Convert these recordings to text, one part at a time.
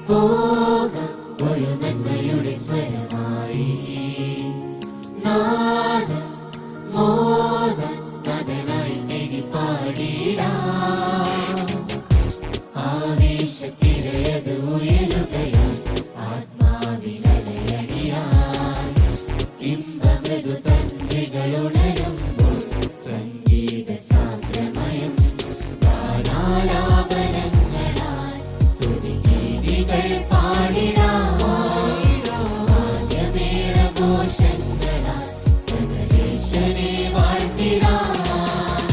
പോകാം ഒരു നന്മയുടെ സ്വരമായി നാദം മോദം കഥനായി പാടിടാം ആവേശത്തിരയത് ഉയരുകയാൽ ആത്മാവിലലയടിയാൻ ഇമ്പമൃദു തന്ത്രികളുണരുമ്പോൾ സംഗീത സാന്ദ്രമയം ഗാനാലാപനങ്ങളാൽ സ്തുതിഗീതികൾ പാടിടാം വാദ്യമേളഘോഷങ്ങളാൽ സകലേശനെ വാഴ്ത്തിടാം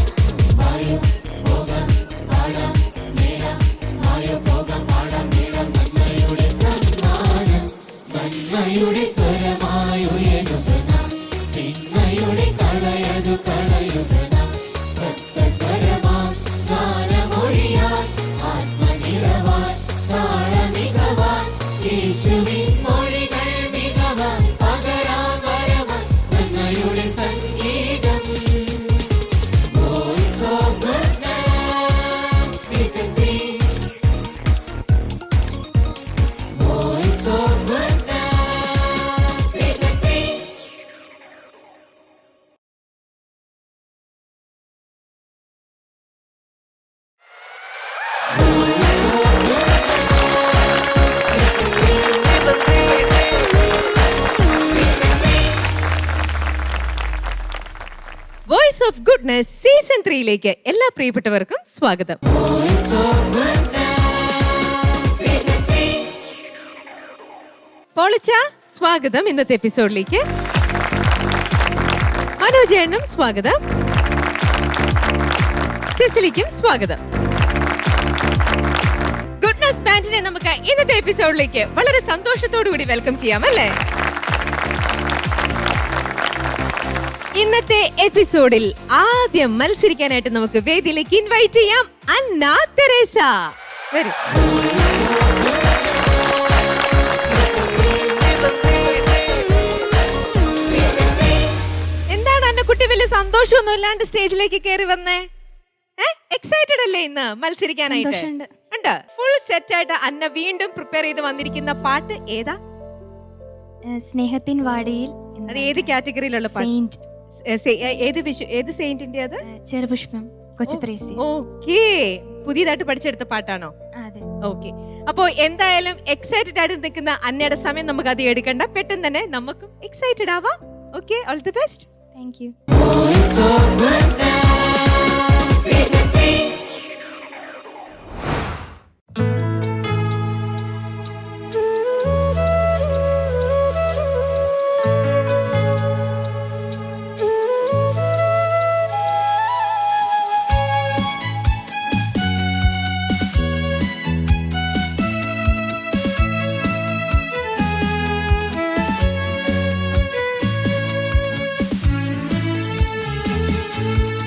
വായോ പോകാം പാടാം മേളാം വായോ പോകാം പാടാം മേളാം നന്മയുടെ സമ്മാനം നന്മയുടെ സ്വരമായി ഉയരുക നാം തിന്മയുടെ കളയതു കളയുക നാം സപ്തസ്വരമാം ഗാനമൊഴിയാൻ ആത്മനിറവാൻ താളമികവാൻ യേശുവിൻ മൊഴികൾ മികവാൻ പകരാൻ വരവാൻ നന്മയുടെ സംഗീതം Voice of Goodness Season 3 Voice of Goodness Season 3 voice of goodness season 3യിലേക്ക് എല്ലാ പ്രിയപ്പെട്ടവർക്കും സ്വാഗതം. Voice of Goodness Season 3 പോളിച്ച സ്വാഗതം ഇന്നത്തെ എപ്പിസോഡിലേക്ക്. മനോജേണ്ണും സ്വാഗതം. സിസിലിക്കും സ്വാഗതം. ഗുഡ്നസ് ബാൻഡിനെ നമുക്ക് ഇന്നത്തെ എപ്പിസോഡിലേക്ക് വളരെ സന്തോഷത്തോടു കൂടി വെൽക്കം ചെയ്യാം അല്ലേ? ഇന്നത്തെ എപ്പിസോഡിൽ ആദ്യം മത്സരിക്കാനായിട്ട് നമുക്ക് വേദിയിലേക്ക് ഇൻവൈറ്റ് ചെയ്യാം അന്ന തെരേസ. വരൂ. എന്താണ് അന്നക്കുട്ടി, വലിയ സന്തോഷമൊന്നും ഇല്ലാണ്ട് സ്റ്റേജിലേക്ക് കയറി വന്നേ? എക്സൈറ്റഡ് അല്ലേ ഇന്ന് മത്സരിക്കാനായിട്ട്? ഉണ്ട്. ഫുൾ സെറ്റ് ആയിട്ട് അന്ന വീണ്ടും പ്രിപ്പയർ ചെയ്ത് വന്നിരിക്കുന്ന പാട്ട് ഏതാ? സ്നേഹത്തിൻ വാടിയിൽ. അത് ഏത് കാറ്റഗറിയിലുള്ള പാട്ട്? ഏത് സെയിന്റിന്റെ അത്? ചെറുപുഷ്പം കൊച്ചുത്രേസി. ഓക്കേ, പുതിയതായിട്ട് പഠിച്ചെടുത്ത പാട്ടാണോ? അതെ. ഓക്കെ, അപ്പോ എന്തായാലും എക്സൈറ്റഡ് ആയിട്ട് നിൽക്കുന്ന അന്നയുടെ സമയം നമുക്ക് അത് എടുക്കണ്ട, പെട്ടെന്ന് തന്നെ നമുക്കും എക്സൈറ്റഡ് ആവാം. Okay, all the best. Thank U. Voice of Goodness Season 3 ും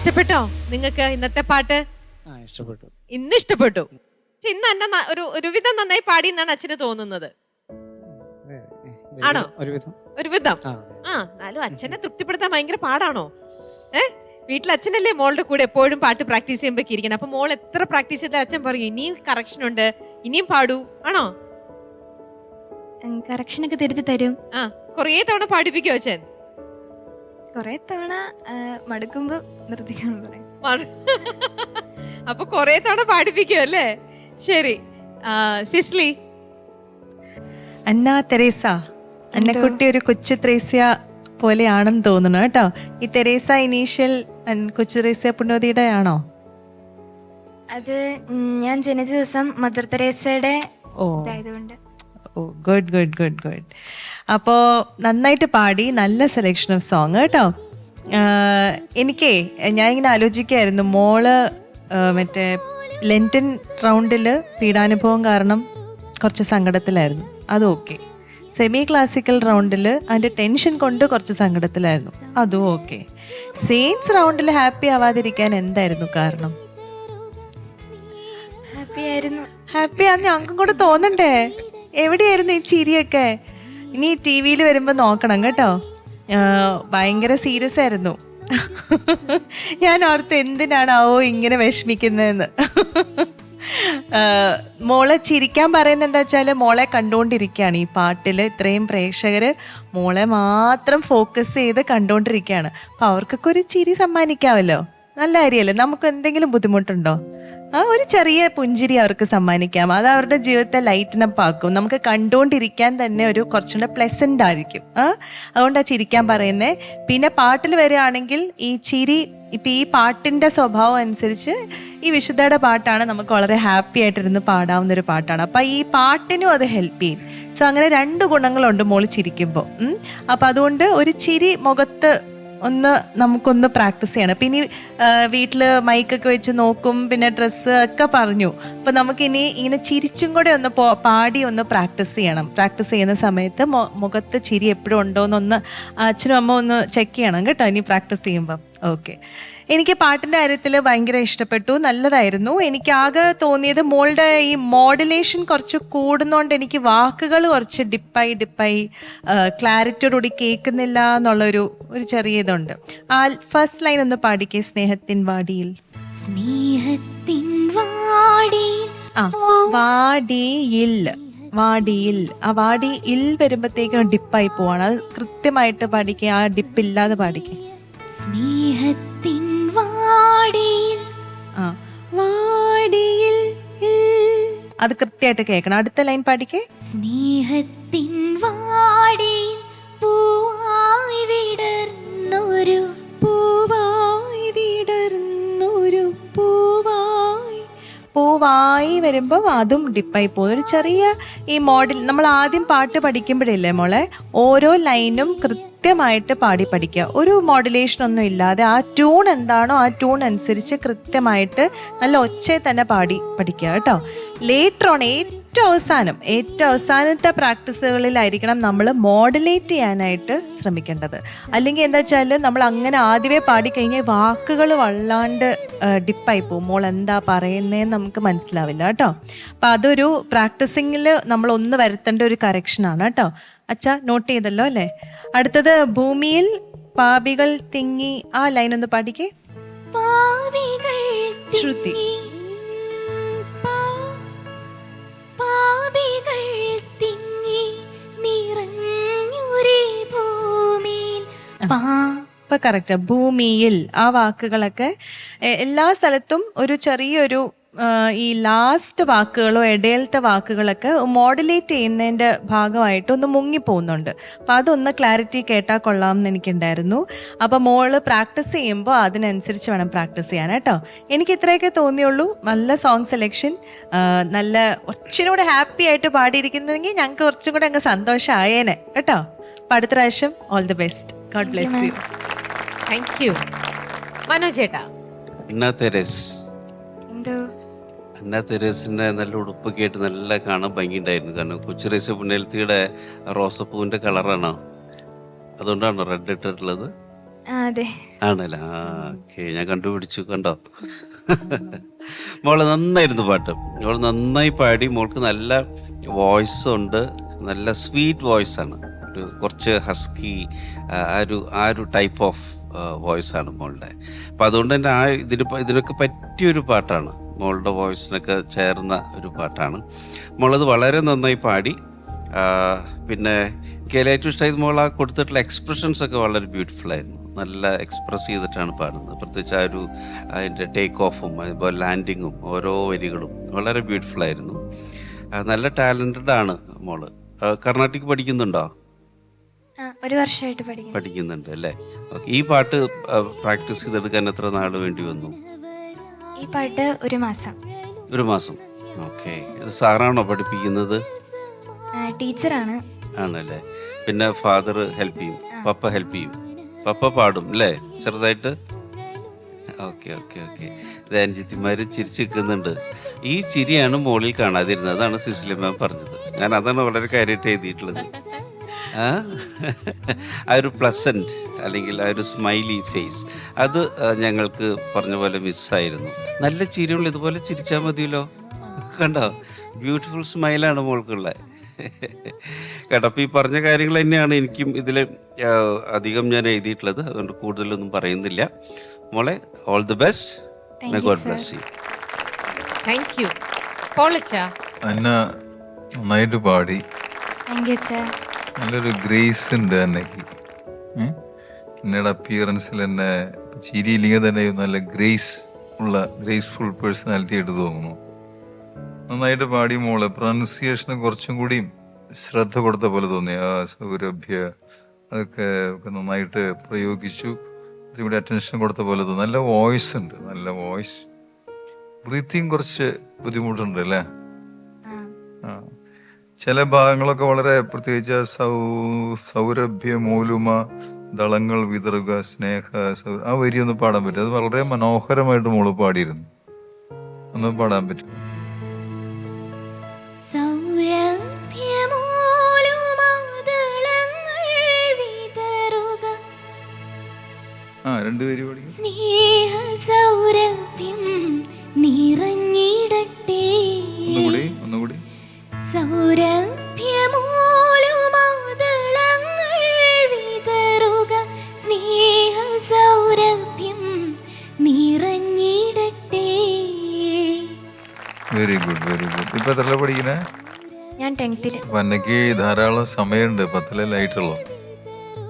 ഇഷ്ടപ്പെട്ടോ നിങ്ങൾക്ക് ഇന്നത്തെ പാട്ട്? ഇഷ്ടപ്പെട്ടു. ഇന്ന് ഇഷ്ടപ്പെട്ടു. പക്ഷെ ഇന്ന് എന്നെ ഒരുവിധം നന്നായി പാടി എന്നാണ് അച്ഛന് തോന്നുന്നത്. ആണോ? ഒരുവിധം. എന്നാലും അച്ഛനെ തൃപ്തിപ്പെടുത്താൻ ഭയങ്കര പാടാണോ? വീട്ടിൽ അച്ഛനല്ലേ മോളുടെ കൂടെ എപ്പോഴും പാട്ട് പ്രാക്ടീസ് ചെയ്യുമ്പോ ഇരിക്കണം. അപ്പൊ മോൾ എത്ര പ്രാക്ടീസ് ചെയ്താൽ അച്ഛൻ പറയും ഇനിയും കറക്ഷൻ ഉണ്ട്, ഇനിയും പാടൂ, ആണോ? കറക്ഷനൊക്കെ തിരുത്തി തരും. കൊറേ തവണ പാടിപ്പിക്കോ അച്ഛൻ? കൊറേ തവണ മടുക്കുമ്പോ നിർത്തിക്കാൻ പറയും. അപ്പൊ കൊറേ തവണ പാടിപ്പിക്കും അല്ലേ? ശരി. സിസ്ലി. അന്ന തെരേസ, അന്നക്കുട്ടി ഒരു കൊച്ചു ത്രേസ്യ പോലെയാണെന്ന് തോന്നുന്നു കേട്ടോ. ഈ തെരേസ ഇനീഷ്യൽ കൊച്ചു ത്രേസ്യ പുണ്യവതിയുടെ ആണോ? അത് ഞാൻ ജനിച്ച ദിവസം മദർ തെരേസയുടെ ഇതായതുകൊണ്ട്. ഓ, ഗുഡ് ഗുഡ് ഗുഡ് ഗുഡ്. അപ്പോൾ നന്നായിട്ട് പാടി, നല്ല സെലക്ഷൻ ഓഫ് സോങ് കേട്ടോ. എനിക്കേ ഞാനിങ്ങനെ ആലോചിക്കായിരുന്നു, മോള് മറ്റേ ലെൻറ്റൻ റൗണ്ടിൽ പീഡാനുഭവം കാരണം കുറച്ച് സങ്കടത്തിലായിരുന്നു, അത് ഓക്കെ. സെമി ക്ലാസിക്കൽ റൗണ്ടിൽ അതിൻ്റെ ടെൻഷൻ കൊണ്ട് കുറച്ച് സങ്കടത്തിലായിരുന്നു, അതും ഓക്കെ. സെയിൻസ് റൗണ്ടിൽ ഹാപ്പി ആവാതിരിക്കാൻ എന്തായിരുന്നു കാരണം? ഹാപ്പി ആണെന്ന് ഞങ്ങൾക്കും കൂടെ തോന്നണ്ടേ? എവിടെയായിരുന്നു ഈ ചിരിയൊക്കെ? ഇനി ടി വിയിൽ വരുമ്പോൾ നോക്കണം കേട്ടോ. ഭയങ്കര സീരിയസ് ആയിരുന്നു. ഞാൻ ഓർത്ത് എന്തിനാണാവോ ഇങ്ങനെ വിഷമിക്കുന്നതെന്ന്. മോളെ ചിരിക്കാൻ പറയുന്നത് എന്താ വെച്ചാൽ, മോളെ കണ്ടുകൊണ്ടിരിക്കുകയാണ് ഈ പാട്ടിൽ. ഇത്രയും പ്രേക്ഷകർ മോളെ മാത്രം ഫോക്കസ് ചെയ്ത് കണ്ടുകൊണ്ടിരിക്കുകയാണ്. അപ്പം അവർക്കൊക്കെ ഒരു ചിരി സമ്മാനിക്കാമല്ലോ, നല്ല കാര്യമല്ലേ? നമുക്ക് എന്തെങ്കിലും ബുദ്ധിമുട്ടുണ്ടോ? ഒരു ചെറിയ പുഞ്ചിരി അവർക്ക് സമ്മാനിക്കാം, അത് അവരുടെ ജീവിതത്തെ ലൈറ്റനപ്പ് ആക്കും. നമുക്ക് കണ്ടുകൊണ്ടിരിക്കാൻ തന്നെ ഒരു കുറച്ചുകൂടെ പ്ലെസന്റ് ആയിരിക്കും. അതുകൊണ്ടാണ് ചിരിക്കാൻ പറയുന്നത്. പിന്നെ പാട്ടിൽ വരികയാണെങ്കിൽ ഈ ചിരി, ഇപ്പം ഈ പാട്ടിൻ്റെ സ്വഭാവം അനുസരിച്ച് ഈ വിശുദ്ധയുടെ പാട്ടാണ് നമുക്ക് വളരെ ഹാപ്പി ആയിട്ടിരുന്ന് പാടാവുന്നൊരു പാട്ടാണ്. അപ്പം ഈ പാട്ടിനും അത് ഹെൽപ്പ് ചെയ്യും. സോ അങ്ങനെ 2 ഗുണങ്ങളുണ്ട് മോള് ചിരിക്കുമ്പോൾ. അപ്പം അതുകൊണ്ട് ഒരു ചിരി മുഖത്ത് നമുക്കൊന്ന് പ്രാക്ടീസ് ചെയ്യണം. പിന്നെ വീട്ടിൽ മൈക്കൊക്കെ വെച്ച് നോക്കും, പിന്നെ ഡ്രസ്സ് ഒക്കെ പറഞ്ഞു. അപ്പം നമുക്കിനി ഇങ്ങനെ ചിരിച്ചും കൂടെ ഒന്ന് പാടി ഒന്ന് പ്രാക്ടീസ് ചെയ്യണം. പ്രാക്ടീസ് ചെയ്യുന്ന സമയത്ത് മുഖത്ത് ചിരി എപ്പോഴും ഉണ്ടോയെന്നൊന്ന് അച്ഛനും അമ്മ ഒന്ന് ചെക്ക് ചെയ്യണം കേട്ടോ, ഇനി പ്രാക്ടീസ് ചെയ്യുമ്പം. ഓക്കെ. എനിക്ക് പാട്ടിൻ്റെ കാര്യത്തിൽ ഭയങ്കര ഇഷ്ടപ്പെട്ടു, നല്ലതായിരുന്നു. എനിക്ക് ആകെ തോന്നിയത് മോളുടെ ഈ മോഡുലേഷൻ കുറച്ച് കൂടുന്നതുകൊണ്ട് എനിക്ക് വാക്കുകൾ കുറച്ച് ഡിപ്പായി ക്ലാരിറ്റിയോടുകൂടി കേൾക്കുന്നില്ല എന്നുള്ളൊരു ചെറിയ ഇതുണ്ട്. ആ ഫസ്റ്റ് ലൈൻ ഒന്ന് പാടിക്കേ, സ്നേഹത്തിൻ വാടിയിൽ. സ്നേഹത്തിൻ വാടിയിൽ. വാടിയിൽ ആ വാടിയിൽ വരുമ്പോഴത്തേക്കും ഡിപ്പായി പോവാണ്. അത് കൃത്യമായിട്ട് പാടിക്കേ, ആ ഡിപ്പില്ലാതെ പാടിക്കേ. സ്നേഹത്തിൻ വാടിയിൽ. വാടിയിൽ അത് കൃത്യമായിട്ട് കേൾക്കണം. അടുത്ത ലൈൻ പാടിക്കേ. സ്നേഹത്തിൻ വാടിയിൽ പൂവായി വിടർന്നൊരു പൂവായി വരുമ്പോൾ അതും ഡിപ്പായി പോകും. ഒരു ചെറിയ ഈ മോഡൽ നമ്മൾ ആദ്യം പാട്ട് പഠിക്കുമ്പോഴില്ലേ മോളെ, ഓരോ ലൈനും കൃത്യമായിട്ട് പാടി പഠിക്കുക, ഒരു മോഡുലേഷൻ ഒന്നും ഇല്ലാതെ. ആ ട്യൂൺ എന്താണോ ആ ട്യൂൺ അനുസരിച്ച് കൃത്യമായിട്ട് നല്ല ഒച്ചയിൽ തന്നെ പാടി പഠിക്കുക കേട്ടോ. ലേറ്റർ ഓൺ ഏറ്റവും അവസാനത്തെ പ്രാക്ടീസുകളിലായിരിക്കണം നമ്മൾ മോഡുലേറ്റ് ചെയ്യാനായിട്ട് ശ്രമിക്കേണ്ടത്. അല്ലെങ്കിൽ എന്താ വെച്ചാൽ നമ്മൾ അങ്ങനെ ആദ്യമേ പാടിക്കഴിഞ്ഞാൽ വാക്കുകൾ വല്ലാണ്ട് ഡിപ്പായി പോകും, മോൾ എന്താ പറയുന്നതെന്ന് നമുക്ക് മനസ്സിലാവില്ല കേട്ടോ. അപ്പം അതൊരു പ്രാക്ടീസിങ്ങിൽ നമ്മൾ ഒന്ന് വരുത്തേണ്ട ഒരു കറക്ഷനാണ് കേട്ടോ. അച്ഛാ നോട്ട് ചെയ്തല്ലോ അല്ലേ? അടുത്തത് ഭൂമിയിൽ പാപികൾ തിങ്ങി, ആ ലൈൻ ഒന്ന് പാടിക്കേ. ശ്രുതി. ഇപ്പൊ കറക്റ്റ്. ഭൂമിയിൽ ആ വാക്കുകളൊക്കെ എല്ലാ സ്ഥലത്തും ഒരു ചെറിയൊരു ഈ ലാസ്റ്റ് വാക്കുകളോ ഇടയിലത്തെ വാക്കുകളൊക്കെ മോഡുലേറ്റ് ചെയ്യുന്നതിൻ്റെ ഭാഗമായിട്ട് ഒന്ന് മുങ്ങിപ്പോകുന്നുണ്ട്. അപ്പം അതൊന്ന് ക്ലാരിറ്റി കേട്ടാൽ കൊള്ളാം എന്ന് എനിക്കുണ്ടായിരുന്നു. അപ്പം മോള് പ്രാക്ടീസ് ചെയ്യുമ്പോൾ അതിനനുസരിച്ച് വേണം പ്രാക്ടീസ് ചെയ്യാൻ കേട്ടോ. എനിക്ക് ഇത്രയൊക്കെ തോന്നിയുള്ളൂ. നല്ല സോങ് സെലക്ഷൻ, നല്ല കുറച്ചും കൂടെ ഹാപ്പി ആയിട്ട് പാടിയിരിക്കുന്നെങ്കിൽ ഞങ്ങൾക്ക് കുറച്ചും കൂടെ അങ്ങ് സന്തോഷമായേനെ കേട്ടോ. അപ്പം അടുത്ത പ്രാവശ്യം all the best. God bless you. Thank you. Manoj ചേട്ടാ. അന്ന തെരേസിൻ്റെ നല്ല ഉടുപ്പൊക്കെ ആയിട്ട് നല്ല കാണാൻ ഭംഗിയുണ്ടായിരുന്നു. കാരണം കൊച്ചുറേസ് പുണ്യലത്തിയുടെ റോസപ്പൂവിൻ്റെ കളറാണോ, അതുകൊണ്ടാണോ റെഡ് ഇട്ടിട്ടുള്ളത്? അതെ. ആണല്ലേ? ആ ഓക്കെ, ഞാൻ കണ്ടുപിടിച്ചു. കണ്ടോ? മോള് നന്നായിരുന്നു പാട്ട്. മോള് നന്നായി പാടി. മോൾക്ക് നല്ല വോയിസ് ഉണ്ട്, നല്ല സ്വീറ്റ് വോയിസ് ആണ്. ഒരു കുറച്ച് ഹസ്കി ആ ഒരു ടൈപ്പ് ഓഫ് വോയിസ് ആണ് മോളുടെ. അപ്പം അതുകൊണ്ട് തന്നെ ഇതിനൊക്കെ പറ്റിയൊരു പാട്ടാണ്, മോളുടെ വോയിസിനൊക്കെ ചേർന്ന ഒരു പാട്ടാണ്. മോളത് വളരെ നന്നായി പാടി. പിന്നെ എനിക്ക് ഏറ്റവും ഇഷ്ടമായത് മോൾ ആ കൊടുത്തിട്ടുള്ള എക്സ്പ്രഷൻസ് ഒക്കെ വളരെ ബ്യൂട്ടിഫുൾ ആയിരുന്നു. നല്ല എക്സ്പ്രസ് ചെയ്തിട്ടാണ് പാടുന്നത്. പ്രത്യേകിച്ച് അതിൻ്റെ ടേക്ക് ഓഫും അതുപോലെ ലാൻഡിങ്ങും ഓരോ വരികളും വളരെ ബ്യൂട്ടിഫുൾ ആയിരുന്നു. നല്ല ടാലൻറ്റഡ് ആണ് മോള്. കർണാട്ടിക് പഠിക്കുന്നുണ്ടോ? 1 വർഷമായിട്ട് പഠിക്കുന്നുണ്ട് അല്ലേ? ഈ പാട്ട് പ്രാക്ടീസ് ചെയ്തെടുക്കാൻ എത്ര നാൾ വേണ്ടി വന്നു? ഈ പാട്ട് 1 മാസം. 1 മാസം. ഓക്കെ. ഇത് സാറാണോ പഠിപ്പിക്കുന്നത്? ടീച്ചറാണ്. ആണല്ലേ? പിന്നെ ഫാദർ ഹെൽപ്പ് ചെയ്യും, പപ്പ ഹെൽപ്പ് ചെയ്യും. പപ്പ പാടും അല്ലേ ചെറുതായിട്ട്? Okay okay okay. ഇത് അനുജിത്തിമാര് ചിരിച്ചു നിൽക്കുന്നുണ്ട്. ഈ ചിരിയാണ് മോളിൽ കാണാതിരുന്നത്. അതാണ് സിസിലി മാം പറഞ്ഞത്. ഞാൻ അതാണ് വളരെ കാര്യമായിട്ട് എഴുതിയിട്ടുള്ളത്. ആ ഒരു പ്ലസൻറ്റ് അല്ലെങ്കിൽ ആ ഒരു സ്മൈലി ഫേസ്, അത് ഞങ്ങൾക്ക് പറഞ്ഞ പോലെ മിസ്സായിരുന്നു. നല്ല ചിരിയുള്ള ഇതുപോലെ ചിരിച്ചാൽ മതിയല്ലോ. കണ്ടോ? ബ്യൂട്ടിഫുൾ സ്മൈലാണ് മോൾക്കുള്ളത് കേട്ടോ. അപ്പോൾ ഈ പറഞ്ഞ കാര്യങ്ങൾ തന്നെയാണ് എനിക്കും ഇതിൽ അധികം ഞാൻ എഴുതിയിട്ടുള്ളത്. അതുകൊണ്ട് കൂടുതലൊന്നും പറയുന്നില്ല. മോളെ, all the best. May God bless you. Thank you. പോളിച്ചാ അന്ന നന്നായിട്ട് പാടി. താങ്ക് യു അച്ഛാ. നല്ലൊരു ഗ്രേസ് ഉണ്ട് അന്നയ്ക്ക്. എന്നയുടെ അപ്പിയറൻസിൽ തന്നെ ചിരിയില്ലെങ്കിൽ തന്നെ നല്ല ഗ്രേസ്ഫുൾ പേഴ്സണാലിറ്റി ആയിട്ട് തോന്നുന്നു. നന്നായിട്ട് പാടി മോള്. പ്രൊനൗൺസിയേഷന് കുറച്ചും കൂടി ശ്രദ്ധ കൊടുത്ത പോലെ തോന്നി. ആ സൗരഭ്യ അതൊക്കെ നന്നായിട്ട് പ്രയോഗിച്ചു. ഇവിടെ അറ്റൻഷൻ കൊടുത്ത പോലെ തോന്നി. നല്ല വോയിസ് ഉണ്ട്, നല്ല വോയിസ്. ബ്രീത്തിങ് കുറച്ച് ബുദ്ധിമുട്ടുണ്ട് അല്ലേ? ആ, ചില ഭാഗങ്ങളൊക്കെ വളരെ പ്രത്യേകിച്ച് സൗരഭ്യ മൂലുമ ദളങ്ങൾ വിതറുക സ്നേഹ ആ വരിയൊന്നും പാടാൻ പറ്റും. അത് വളരെ മനോഹരമായിട്ട് മോള് പാടിയിരുന്നു. ഒന്ന് പാടാൻ പറ്റും? രണ്ടുപേരും പാടി. സ്നേഹ സൗരഭ്യം നിറഞ്ഞിടട്ടെ, ഒന്നുകൂടി. സൗരഭ്യമൂലുമാതളങ്ങൾ വിതറുക, സ്നേഹ സൗരഭ്യം നിറഞ്ഞിടട്ടെ. Very good, very good. ഇപ്പൊ എത്ര പഠിക്കണേ? ഞാൻ 10th. വന്നക്ക് ധാരാളം സമയമുണ്ട്. 10ലായിട്ടുള്ളൂ.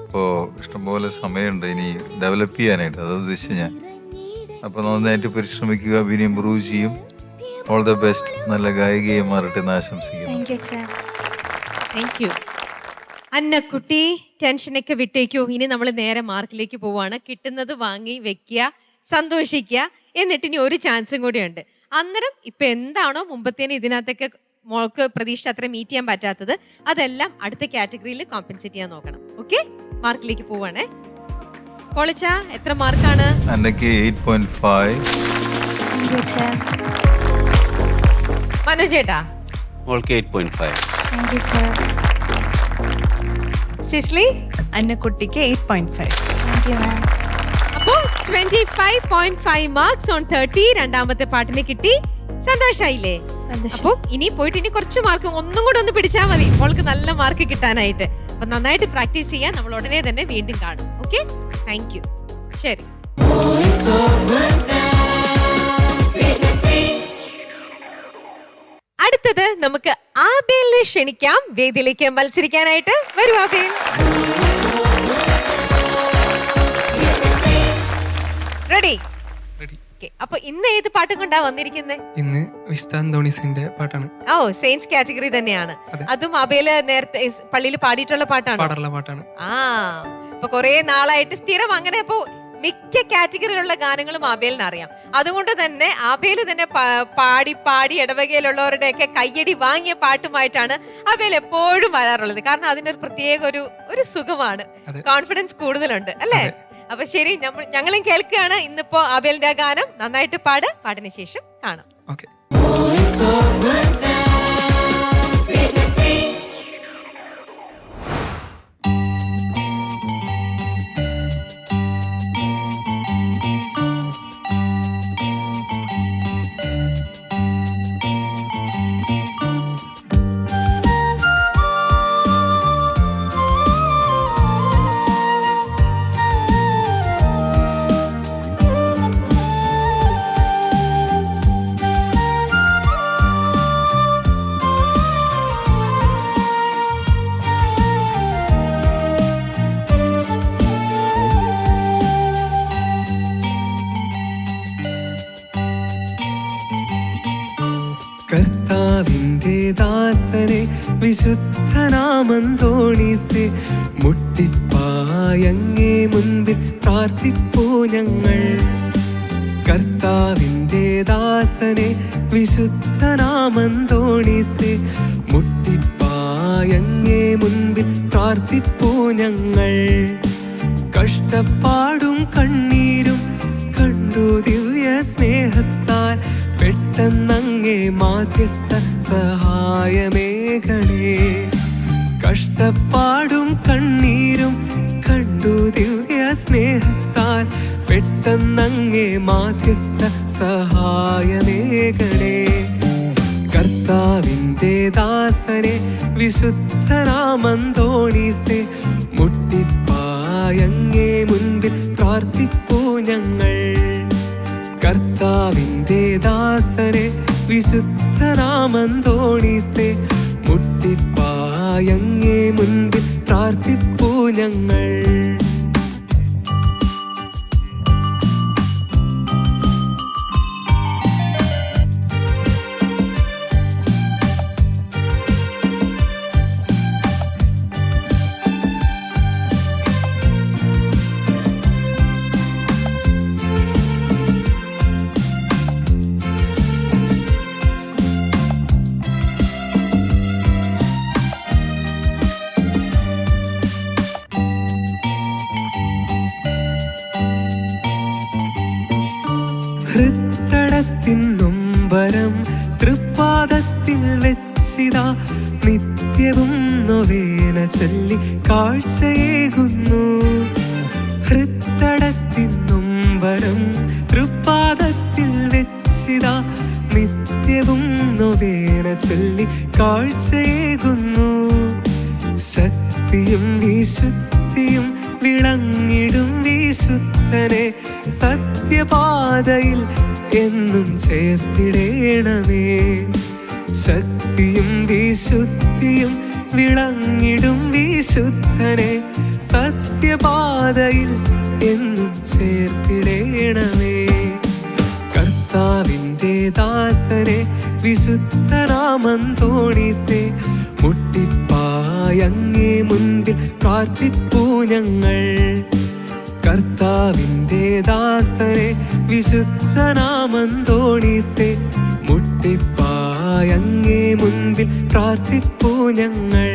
അപ്പോൾ ഇഷ്ടംപോലെ സമയമുണ്ട് ഇനി ഡെവലപ്പ് ചെയ്യാനായിട്ട്. അത് ഉദ്ദേശിച്ച ഞാൻ. അപ്പോൾ നന്നായിട്ട് പരിശ്രമിക്കുക, പിന്നെ ഇമ്പ്രൂവ് ചെയ്യും. All the best. നല്ല ഗായികയെ മാറട്ടെ എന്ന് ആശംസിക്കുന്നു. താങ്ക് യു അച്ഛാ. Thank you. അന്നക്കുട്ടി, ടെൻഷനൊക്കെ വിട്ടേക്കൂ. ഇനി നമ്മൾ നേരെ മാർക്കിലേക്ക് പോവാണ്. കിട്ടുന്നത് വാങ്ങി വെക്കുക, സന്തോഷിക്കുക. എന്നിട്ട് ഇനി ഒരു ചാൻസും കൂടി ഉണ്ട്. അന്നേരം ഇപ്പൊ എന്താണോ മുമ്പത്തേന് ഇതിനകത്തൊക്കെ മോൾക്ക് പ്രതീക്ഷ അത്ര മീറ്റ് ചെയ്യാൻ പറ്റാത്തത്, അതെല്ലാം അടുത്ത കാറ്റഗറിയിൽ കോമ്പൻസേറ്റ് ചെയ്യാൻ നോക്കണം. ഓക്കെ, മാർക്കിലേക്ക് പോവാണേ. പോളിച്ച, എത്ര മാർക്കാണ്? അന്നക്ക് 8.5. താങ്ക് യു അച്ഛാ. മനോജേട്ടാ? മോൾക്ക് 8.5. Thank you sir. സിസ്ലി? അന്നക്കുട്ടിക്ക് 8.5. Thank you ma'am. അപ്പോ 25.5 മാർക്സ് ഓൺ 30 രണ്ടാമത്തെ പാട്ടിന് കിട്ടി. സന്തോഷായില്ലേ? അപ്പൊ ഇനി പോയിട്ട് ഇനി കുറച്ച് മാർക്ക് ഒന്നും കൂടെ ഒന്ന് പിടിച്ചാൽ മതി മോൾക്ക് നല്ല മാർക്ക് കിട്ടാനായിട്ട്. അപ്പൊ നന്നായിട്ട് പ്രാക്ടീസ് ചെയ്യാൻ നമ്മൾ ഉടനെ തന്നെ വീണ്ടും കാണും. Okay, thank you. ശരി. അടുത്തത് നമുക്ക് ആബേലിനെ ക്ഷണിക്കാം വേദിയിലേക്ക് മത്സരിക്കാനായിട്ട്. വരൂ ആബേൽ. റെഡി? അപ്പൊ ഇന്ന് ഏത് പാട്ടും കൊണ്ടാ വന്നിരിക്കുന്നത്? ഇന്ന് വിശുദ്ധ അന്തോണീസിന്റെ പാട്ടാണ്. ഓ, സെയിൻസ് കാറ്റഗറി തന്നെയാണ്. അതും അബേല് നേരത്തെ പള്ളിയിൽ പാടിയിട്ടുള്ള പാട്ടാണ്. ആ, ഇപ്പൊ കുറെ നാളായിട്ട് സ്ഥിരം അങ്ങനെ. അപ്പൊ മിക്ക കാറ്റഗറിയിലുള്ള ഗാനങ്ങളും ആബേലിന് അറിയാം. അതുകൊണ്ട് തന്നെ ആബേല് തന്നെ പാടി പാടി ഇടവകയിലുള്ളവരുടെ ഒക്കെ കയ്യടി വാങ്ങിയ പാട്ടുമായിട്ടാണ് ആബേൽ എപ്പോഴും വരാറുള്ളത്. കാരണം അതിനൊരു പ്രത്യേക ഒരു സുഖമാണ്, കോൺഫിഡൻസ് കൂടുതലുണ്ട് അല്ലേ? അപ്പൊ ശരി, ഞങ്ങളും കേൾക്കുകയാണ് ഇന്നിപ്പോ ആബേലിന്റെ ഗാനം. നന്നായിട്ട് പാടിന് ശേഷം കാണാം. ഓക്കെ. വിശുദ്ധനാമന്തോണീസേ മുട്ടിപ്പായങ്ങേ മുൻപിൽ പ്രാർത്ഥിപ്പൂ ഞങ്ങൾ. കർത്താവിൻ്റെ ദാസനെ വിശുദ്ധനാമന്തോണീസേ മുട്ടിപ്പായങ്ങേ മുൻപിൽ പ്രാർത്ഥിപ്പൂ ഞങ്ങൾ. കഷ്ടപ്പാടും കണ്ണീരും കണ്ടു ദിവ്യ സ്നേഹത്താൽ പെട്ടെന്നങ്ങേ മാധ്യസ്ഥ സഹായമേകണേ. കഷ്ടപ്പാടും കണ്ണീരും കണ്ടു ദിവ്യ സ്നേഹത്താൽ പെട്ടെന്നങ്ങേ മാധ്യസ്ഥ സഹായമേകണേ. കർത്താവിൻ്റെ ദാസനെ വിശുദ്ധനാമന്തോണീസേ മുട്ടിപ്പായങ്ങേ മുൻപിൽ പ്രാർത്ഥിപ്പൂ ഞങ്ങൾ. കർത്താവിൻ്റെ ദാസനെ വിശുദ്ധനാമന്തോണീസേ മുട്ടിപ്പായങ്ങേ മുൻപിൽ പ്രാർത്ഥിപ്പൂ ഞങ്ങൾ. ഹൃത്തടത്തിൻ നൊമ്പരം തൃപ്പാദത്തിൽ വെച്ചിതാ നിത്യവും നൊവേന ചൊല്ലി കാഴ്ചയേകുന്നു. ഹൃത്തടത്തിൻ നൊമ്പരം തൃപ്പാദത്തിൽ വെച്ചിതാ നിത്യവും നൊവേന ചൊല്ലി കാഴ്ചയേകുന്നു. ശക്തിയും വിശുദ്ധിയും വിളങ്ങിടും വിശുദ്ധനെ സത്യപാതയിൽ എന്നും ചേർത്തിടേണമേ. ശക്തിയും വിശുദ്ധിയും വിളങ്ങിടും വിശുദ്ധനെ സത്യപാതയിൽ എന്നും ചേർത്തിടേണമേ. കർത്താവിൻ്റെ ദാസനെ വിശുദ്ധനാമന്തോണീസേ മുട്ടിപ്പായങ്ങേ മുൻപിൽ പ്രാർത്ഥിപ്പൂ ഞങ്ങൾ. കർത്താവിൻ്റെ ദാസനെ വിശുദ്ധനാമന്തോണീസേ മുട്ടിപ്പായങ്ങേ മുൻപിൽ പ്രാർത്ഥിപ്പൂ ഞങ്ങൾ.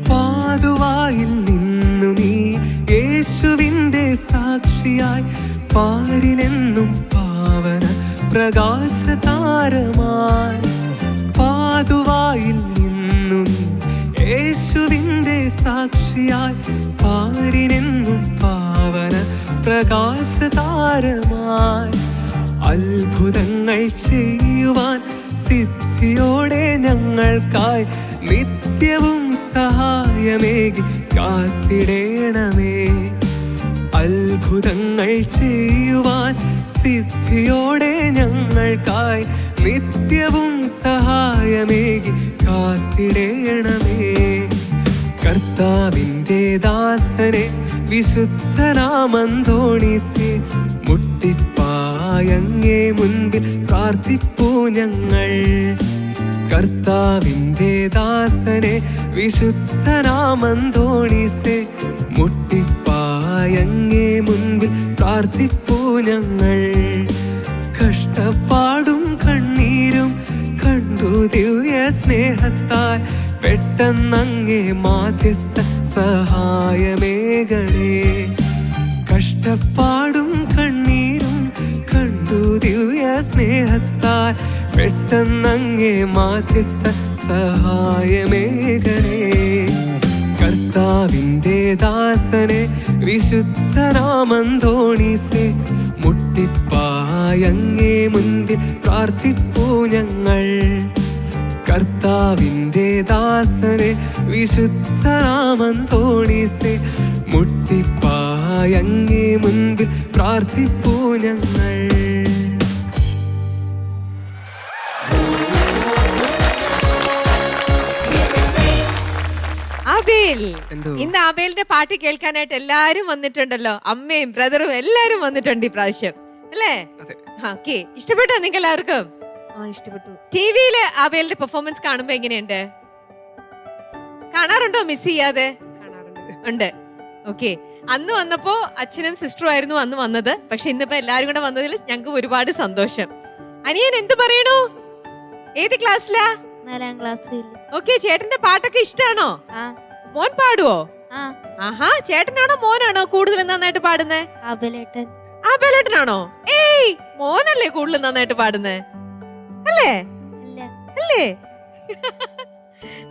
പാതുവായിൽ നിന്നു നീ യേശുവിൻ്റെ സാക്ഷിയായി പാരിലെന്നും പാവന പ്രകാശതാരമായി. പാതുവായിൽ നിന്നു നീ യേശുവിൻ്റെ സാക്ഷിയായി പാരിലെന്നും പാവന പ്രകാശതാരമായി. അത്ഭുതങ്ങൾ ചെയ്യുവാൻ സിദ്ധിയോടെ ഞങ്ങൾക്കായി നിത്യവും സഹായമേകി കാത്തിടേണമേ. അത്ഭുതങ്ങൾ ചെയ്യുവാൻ സിദ്ധിയോടെ ഞങ്ങൾക്കായി നിത്യവും സഹായമേകി കാത്തിടേണമേ. കർത്താവിൻ്റെ ദാസനെ വിശുദ്ധനാമന്തോണീസേ മുട്ടിപ്പായങ്ങേ മുൻപിൽ പ്രാർത്ഥിപ്പൂ ഞങ്ങൾ. കർത്താവിൻ്റെ ദാസനെ വിശുദ്ധനാമന്തോണീസേ മുട്ടിപ്പായങ്ങേ മുൻപിൽ പ്രാർത്ഥിപ്പൂ ഞങ്ങൾ. കഷ്ടപ്പാടും കണ്ണീരും കണ്ടു ദിവ്യ സ്നേഹത്താൽ പെട്ടെന്നങ്ങേ മാധ്യസ്ഥ സഹായമേകണേ. കഷ്ടപ്പാടും കണ്ണീരും കണ്ടു ദിവ്യ സ്നേഹത്താൽ പെട്ടെന്നങ്ങേ മാധ്യസ്ഥ സഹായമേകണേ. കർത്താവിൻ്റെ ദാസനെ വിശുദ്ധനാമന്തോണീസേ മുട്ടിപ്പായങ്ങേ മുൻപിൽ പ്രാർത്ഥിപ്പൂ ഞങ്ങൾ. കർത്താവിൻ്റെ ദാസനെ വിശുദ്ധനാമന്തോണീസെ മുട്ടിപ്പായങ്ങേ മുൻപിൽ പ്രാർത്ഥിപ്പൂ ഞങ്ങൾ. ആബേൽ, എന്തോ? ഇന്ന് ആബേലിന്റെ പാട്ട് കേൾക്കാനായിട്ട് എല്ലാരും വന്നിട്ടുണ്ടല്ലോ. അമ്മയും ബ്രദറും എല്ലാരും വന്നിട്ടുണ്ട് ഈ പ്രാവശ്യം, അല്ലേ? അതെ. ഓക്കെ, ഇഷ്ടപ്പെട്ടോ നിങ്ങൾക്ക് എല്ലാവർക്കും? ഇഷ്ടപ്പെട്ടു. ടിവിയില് ആബേലിന്റെ പെർഫോമൻസ് കാണുമ്പോ എങ്ങനെയുണ്ട്? കാണാറുണ്ടോ മിസ് ചെയ്യാതെ? ഉണ്ട്. ഓക്കെ, അന്ന് വന്നപ്പോ അച്ഛനും സിസ്റ്ററും ആയിരുന്നു അന്ന് വന്നത്. പക്ഷെ ഇന്നിപ്പോ എല്ലാരും കൂടെ വന്നതിൽ ഞങ്ങൾക്ക് ഒരുപാട് സന്തോഷം. അനിയൻ എന്ത് പറയണു? ഏത് ക്ലാസ്സിലാ? 4ാം ക്ലാസ്സിൽ. ഓക്കെ, ചേട്ടന്റെ പാട്ടൊക്കെ ഇഷ്ടാണോ? ആ മോൻ പാടുവോ? ആ ആഹാ, ചേട്ടനാണോ മോനാണോ കൂടുതൽ നന്നായിട്ട് പാടുന്നേ? ആബലേട്ടൻ. ആബേലേട്ടനാണോ? ഏയ്, മോനല്ലേ കൂടുതൽ നന്നായിട്ട് പാടുന്നേ, അല്ലേ? അല്ല. അല്ലേ?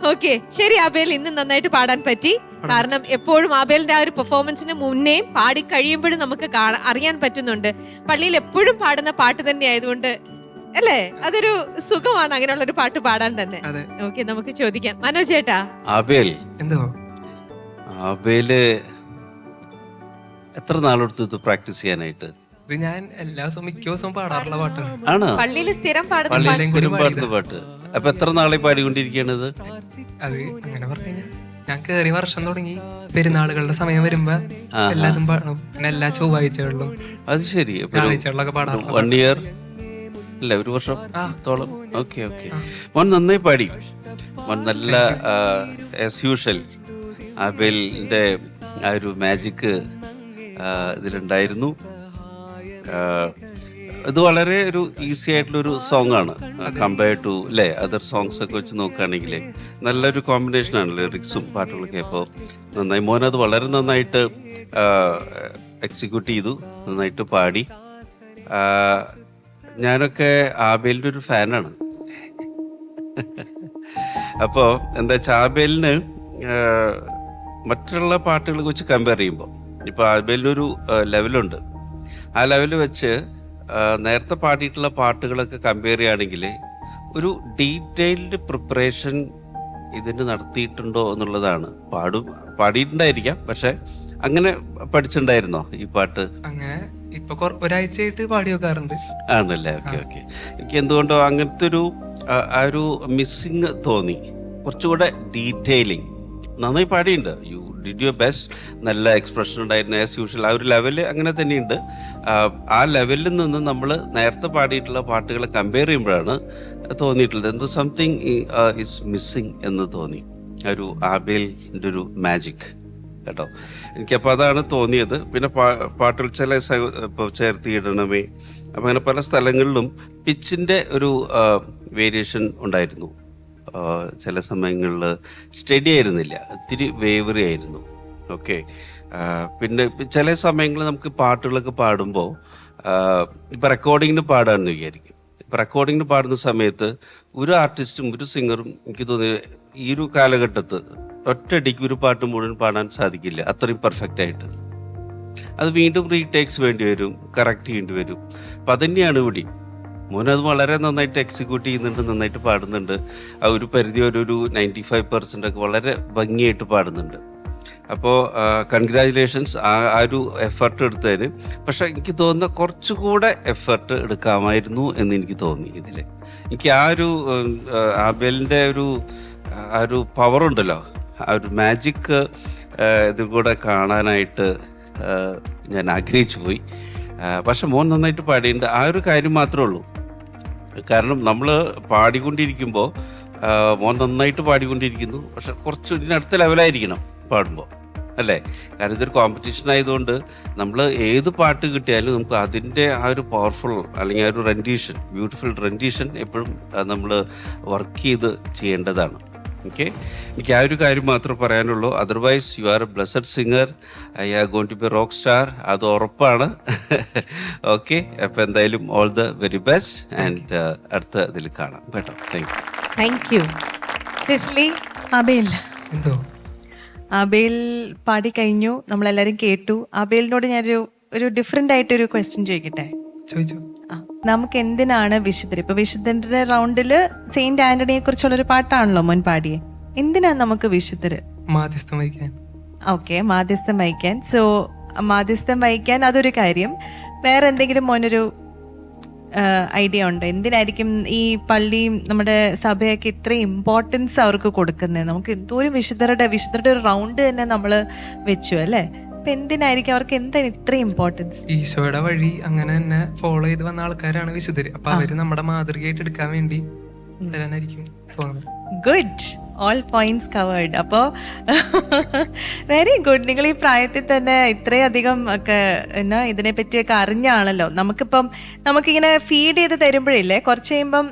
ഓക്കെ, ശരി ആബേൽ, ഇന്ന് നന്നായിട്ട് പാടാൻ പറ്റി. കാരണം എപ്പോഴും ആബേലിന്റെ ആ ഒരു പെർഫോമൻസിന് മുന്നേയും പാടി കഴിയുമ്പോഴും നമുക്ക് അറിയാൻ പറ്റുന്നുണ്ട് പള്ളിയിൽ എപ്പോഴും പാടുന്ന പാട്ട് തന്നെ ആയതുകൊണ്ട്, അല്ലേ? അതൊരു സുഖമാണ് അങ്ങനെയുള്ള ഒരു പാട്ട് പാടാൻ തന്നെ. ഓക്കെ, നമുക്ക് ചോദിക്കാം. മനോജ് ചേട്ടാ, ആബേൽ എന്തോ? ആബേല് എത്ര നാളെടുത്തു പ്രാക്ടീസ് ചെയ്യാനായിട്ട്? ഇത് ഞാൻ എല്ലാ ദിവസവും മിക്ക ദിവസവും പാടാറുള്ള പാട്ടാണ്. ആണോ? പള്ളിയിൽ സ്ഥിരം പാടുന്ന പള്ളിയിൽ സ്ഥിരം പാടുന്ന പാട്ട്. അപ്പൊ എത്ര നാളെ പാടിക്കൊണ്ടിരിക്കണത്? അത് അങ്ങനെ പറഞ്ഞു ഞാൻ കേറിയ വർഷം തുടങ്ങി പെരുന്നാളുകളുടെ സമയം വരുമ്പോ എല്ലാതും പാടും. പിന്നെ എല്ലാ ചൊവ്വാഴ്ചകളിലും അത് ശരി. ഞായറാഴ്ചകളിലൊക്കെ പാടാറുണ്ട്. 1 ഇയർ അല്ല, 1 വർഷത്തോളം. Okay okay. മോൻ നന്നായി പാടി. മോൻ നല്ല ആസ് യൂഷ്വൽ ആബേലിന്റെ ആ ഒരു മാജിക് ഇതിലുണ്ടായിരുന്നു. ഇത് വളരെ ഒരു ഈസി ആയിട്ടുള്ളൊരു സോങ് ആണ് കമ്പയർ ടു അല്ലേ അതർ സോങ്സ് ഒക്കെ വെച്ച് നോക്കുകയാണെങ്കിൽ. നല്ലൊരു കോമ്പിനേഷൻ ആണ് ലിറിക്സും പാട്ടുകളൊക്കെ. അപ്പോൾ നന്നായി മോനത് വളരെ നന്നായിട്ട് എക്സിക്യൂട്ട് ചെയ്തു, നന്നായിട്ട് പാടി. ഞാനൊക്കെ ആബേലിൻ്റെ ഒരു ഫാനാണ്. അപ്പോൾ എന്താ വെച്ചാൽ ആബേലിന് മറ്റുള്ള പാട്ടുകളെ വെച്ച് കമ്പയർ ചെയ്യുമ്പോൾ ഇപ്പോൾ ആബേലിനൊരു ലെവലുണ്ട്. ആ ലെവൽ വെച്ച് നേരത്തെ പാടിയിട്ടുള്ള പാട്ടുകളൊക്കെ കമ്പയർ ചെയ്യുകയാണെങ്കിൽ ഒരു ഡീറ്റെയിൽഡ് പ്രിപ്പറേഷൻ ഇതിന് നടത്തിയിട്ടുണ്ടോ എന്നുള്ളതാണ്. പാടിയിട്ടുണ്ടായിരിക്കാം, പക്ഷെ അങ്ങനെ പഠിച്ചിട്ടുണ്ടായിരുന്നോ ഈ പാട്ട്? അങ്ങനെ ഇപ്പൊ ഒരാഴ്ചയായിട്ട് പാടി വെക്കാറുണ്ട്. ആണല്ലേ? Okay okay. എനിക്ക് എന്തുകൊണ്ടോ അങ്ങനത്തെ ഒരു ആ ഒരു മിസ്സിങ് തോന്നി. കുറച്ചുകൂടെ ഡീറ്റെയിലിങ്. നന്നായി പാടിയുണ്ട്. You did your best. നല്ല എക്സ്പ്രഷൻ ഉണ്ടായിരുന്നു ആസ് യൂഷ്വൽ. ആ ഒരു ലെവല് അങ്ങനെ തന്നെയുണ്ട്. ആ ലെവലിൽ നിന്ന് നമ്മൾ നേരത്തെ പാടിയിട്ടുള്ള പാട്ടുകളെ കമ്പയർ ചെയ്യുമ്പോഴാണ് തോന്നിയിട്ടുള്ളത് എന്തോ സംതിങ് ഈസ് മിസ്സിങ് എന്ന് തോന്നി. ഒരു ആബേലിൻ്റെ ഒരു മാജിക് കേട്ടോ. എനിക്കപ്പോൾ അതാണ് തോന്നിയത്. പിന്നെ പാട്ടുകൾ ചില ഇപ്പോൾ ചേർത്തിയിടണമേ, അപ്പം അങ്ങനെ പല സ്ഥലങ്ങളിലും പിച്ചിൻ്റെ ഒരു വേരിയേഷൻ ഉണ്ടായിരുന്നു. ചില സമയങ്ങളിൽ സ്റ്റഡി ആയിരുന്നില്ല, ഇത്തിരി വേവറി ആയിരുന്നു. ഓക്കെ. പിന്നെ ചില സമയങ്ങളിൽ നമുക്ക് പാട്ടുകളൊക്കെ പാടുമ്പോൾ ഇപ്പം റെക്കോർഡിങ്ങിന് പാടാമെന്ന് വിചാരിക്കും. ഇപ്പം റെക്കോർഡിങ്ങിന് പാടുന്ന സമയത്ത് ഒരു ആർട്ടിസ്റ്റും ഒരു സിംഗറും എനിക്ക് തോന്നി ഈ ഒരു കാലഘട്ടത്ത് ഒറ്റയടിക്ക് ഒരു പാട്ട് മുഴുവൻ പാടാൻ സാധിക്കില്ല അത്രയും പെർഫെക്റ്റ് ആയിട്ട്. അത് വീണ്ടും റീടേക്സ് വേണ്ടി വരും, കറക്റ്റ് ചെയ്യേണ്ടി വരും. അപ്പം അതുതന്നെയാണ് ഇവിടെ. മോനത് വളരെ നന്നായിട്ട് എക്സിക്യൂട്ട് ചെയ്യുന്നുണ്ട്, നന്നായിട്ട് പാടുന്നുണ്ട്. ആ ഒരു പരിധി ഒരു 95% ഒക്കെ വളരെ ഭംഗിയായിട്ട് പാടുന്നുണ്ട്. അപ്പോൾ കൺഗ്രാജുലേഷൻസ് ആ ഒരു എഫർട്ട് എടുത്തതിന്. പക്ഷെ എനിക്ക് തോന്നുന്ന കുറച്ചുകൂടെ എഫർട്ട് എടുക്കാമായിരുന്നു എന്ന് എനിക്ക് തോന്നി ഇതിൽ. എനിക്ക് ആ ഒരു ആബേലിൻ്റെ ആ ഒരു പവറുണ്ടല്ലോ, ആ ഒരു മാജിക് ഇതിൽ കൂടെ കാണാനായിട്ട് ഞാൻ ആഗ്രഹിച്ചു പോയി. പക്ഷെ മോൻ നന്നായിട്ട് പാടിയിട്ടുണ്ട്. ആ ഒരു കാര്യം മാത്രമേ ഉള്ളൂ. കാരണം നമ്മൾ പാടിക്കൊണ്ടിരിക്കുമ്പോൾ മോൻ നന്നായിട്ട് പാടിക്കൊണ്ടിരിക്കുന്നു, പക്ഷെ കുറച്ച് ഇതിനടുത്ത ലെവലായിരിക്കണം പാടുമ്പോൾ, അല്ലേ? കാരണം ഇതൊരു കോമ്പറ്റീഷൻ ആയതുകൊണ്ട് നമ്മൾ ഏത് പാട്ട് കിട്ടിയാലും നമുക്ക് അതിൻ്റെ ആ ഒരു പവർഫുൾ അല്ലെങ്കിൽ ആ ഒരു റെൻഡീഷൻ, ബ്യൂട്ടിഫുൾ റെൻഡീഷൻ എപ്പോഴും നമ്മൾ വർക്ക് ചെയ്ത് ചെയ്യേണ്ടതാണ്. ഓക്കെ. എനിക്ക് ആ ഒരു കാര്യം മാത്രമേ പറയാനുള്ളൂ. Otherwise you are a blessed singer, you are going to be rock star, അത് ഉറപ്പാണ്. ഓക്കെ. അപ്പോൾ എന്തായാലും all the very best and അടുത്ത ഇതിൽ കാണാം കേട്ടോ. Thank you. സിസ്ലി, ആബേൽ എന്തോ? ആബേൽ പാടി കഴിഞ്ഞു, നമ്മളെല്ലാരും കേട്ടു. ആബേലിനോട് ഞാനൊരു ഡിഫറെന്റ് ആയിട്ടൊരു ക്വസ്റ്റ്യൻ ചോദിക്കട്ടെ? ചോദിച്ചോ. നമുക്ക് എന്തിനാണ് വിശുദ്ധർ? ഇപ്പൊ വിശുദ്ധന്റെ റൗണ്ടില് സെയിന്റ് ആന്റണിയെ കുറിച്ചുള്ളൊരു പാട്ടാണല്ലോ മോൻ പാടിയെ. എന്തിനാ നമുക്ക് വിശുദ്ധര്? മാധ്യസ്ഥം വഹിക്കാൻ. ഓക്കെ, മാധ്യസ്ഥം വഹിക്കാൻ. സോ മാധ്യസ്ഥം വഹിക്കാൻ അതൊരു കാര്യം. വേറെ എന്തെങ്കിലും മോനൊരു ഐഡിയ ഉണ്ടോ? എന്തിനായിരിക്കും ഈ പള്ളിയും നമ്മുടെ സഭയൊക്കെ ഇത്രയും ഇമ്പോർട്ടൻസ് അവർക്ക് കൊടുക്കുന്നത്? നമുക്ക് എന്തോരം വിശുദ്ധരുടെ ഒരു റൗണ്ട് തന്നെ നമ്മൾ വെച്ചു അല്ലേ? അപ്പൊ എന്തിനായിരിക്കും അവർക്ക് എന്താണ് ഇത്രയും ഇമ്പോർട്ടൻസ്? ഈശോയുടെ വഴി അങ്ങനെ തന്നെ ഫോളോ ചെയ്ത് വന്ന ആൾക്കാരാണ് വിശുദ്ധര്. അപ്പൊ അവര് നമ്മുടെ മാതൃകയായിട്ട് എടുക്കാൻ വേണ്ടി തരാനായിരിക്കും തോന്നുന്നത്. Good, all points covered. അപ്പോൾ വെരി ഗുഡ്. നിങ്ങൾ ഈ പ്രായത്തിൽ തന്നെ ഇത്രയധികം ഒക്കെ എന്നാ ഇതിനെ പറ്റിയൊക്കെ അറിഞ്ഞാണല്ലോ. നമുക്കിങ്ങനെ ഫീഡ് ചെയ്ത് തരുമ്പോഴില്ലേ, കുറച്ച് കഴിയുമ്പം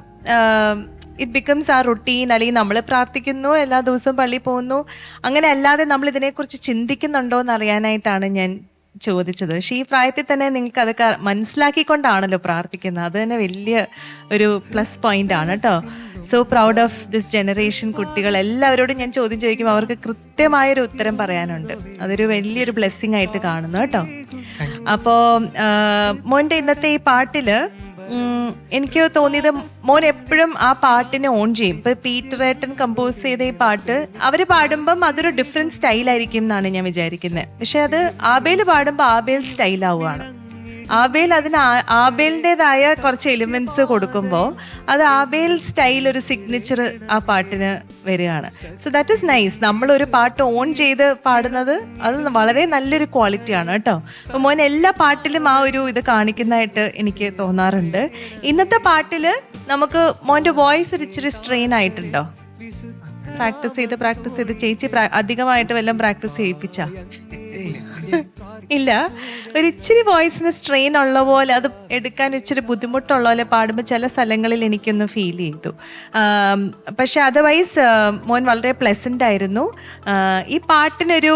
ഇറ്റ് ബിക്കംസ് ആ റുട്ടീൻ. അല്ലെങ്കിൽ നമ്മൾ പ്രാർത്ഥിക്കുന്നു, എല്ലാ ദിവസവും പള്ളിയിൽ പോകുന്നു, അങ്ങനെ അല്ലാതെ നമ്മൾ ഇതിനെക്കുറിച്ച് ചിന്തിക്കുന്നുണ്ടോ എന്ന് അറിയാനായിട്ടാണ് ഞാൻ ചോദിച്ചത്. പക്ഷെ ഈ പ്രായത്തിൽ തന്നെ നിങ്ങൾക്ക് അതൊക്കെ മനസ്സിലാക്കിക്കൊണ്ടാണല്ലോ പ്രാർത്ഥിക്കുന്നത്. അത് തന്നെ വലിയ ഒരു പ്ലസ് പോയിന്റ് ആണ് കേട്ടോ. So proud of this generation. കുട്ടികൾ എല്ലാവരോടും ഞാൻ ചോദ്യം ചോദിക്കുമ്പോൾ അവർക്ക് കൃത്യമായൊരു ഉത്തരം പറയാനുണ്ട്. അതൊരു വലിയൊരു ബ്ലെസ്സിങ് ആയിട്ട് കാണുന്നു കേട്ടോ. അപ്പോൾ മോൻ്റെ ഇന്നത്തെ ഈ പാട്ടില് എനിക്ക് തോന്നിയത്, മോൻ എപ്പോഴും ആ പാട്ടിനെ ഓൺ ചെയ്യും. ഇപ്പൊ പീറ്റർ ഏട്ടൻ കമ്പോസ് ചെയ്ത ഈ പാട്ട് അവര് പാടുമ്പം അതൊരു ഡിഫറെന്റ് സ്റ്റൈലായിരിക്കും എന്നാണ് ഞാൻ വിചാരിക്കുന്നത്. പക്ഷെ അത് ആബേൽ പാടുമ്പോൾ ആബേൽ സ്റ്റൈലാവുകയാണ്. ആബേൽ അതിന് ആബേലിൻ്റെതായ കുറച്ച് എലിമെന്റ്സ് കൊടുക്കുമ്പോൾ അത് ആബേൽ സ്റ്റൈൽ ഒരു സിഗ്നേച്ചർ ആ പാട്ടിന് വരികയാണ്. So that is nice. നമ്മളൊരു പാട്ട് ഓൺ ചെയ്ത് പാടുന്നത് അത് വളരെ നല്ലൊരു ക്വാളിറ്റിയാണ് കേട്ടോ. അപ്പോൾ മോൻ എല്ലാ പാട്ടിലും ആ ഒരു ഇത് കാണിക്കുന്നതായിട്ട് എനിക്ക് തോന്നാറുണ്ട്. ഇന്നത്തെ പാട്ടിൽ നമുക്ക് മോൻ്റെ വോയിസ് ഒരു ഇച്ചിരി സ്ട്രെയിൻ ആയിട്ടുണ്ടോ? പ്രാക്ടീസ് ചെയ്ത് ചേച്ചി അധികമായിട്ട് വല്ലതും പ്രാക്ടീസ് ചെയ്യിപ്പിച്ചാ? ഇല്ല, ഒരു ഇച്ചിരി വോയിസിന് സ്ട്രെയിൻ ഉള്ള പോലെ, അത് എടുക്കാൻ ഇച്ചിരി ബുദ്ധിമുട്ടുള്ള പോലെ പാടുമ്പോൾ ചില സ്ഥലങ്ങളിൽ എനിക്കൊന്ന് ഫീൽ ചെയ്തു. പക്ഷെ അതർവൈസ് മോൻ വളരെ പ്ലസന്റ് ആയിരുന്നു. ഈ പാട്ടിനൊരു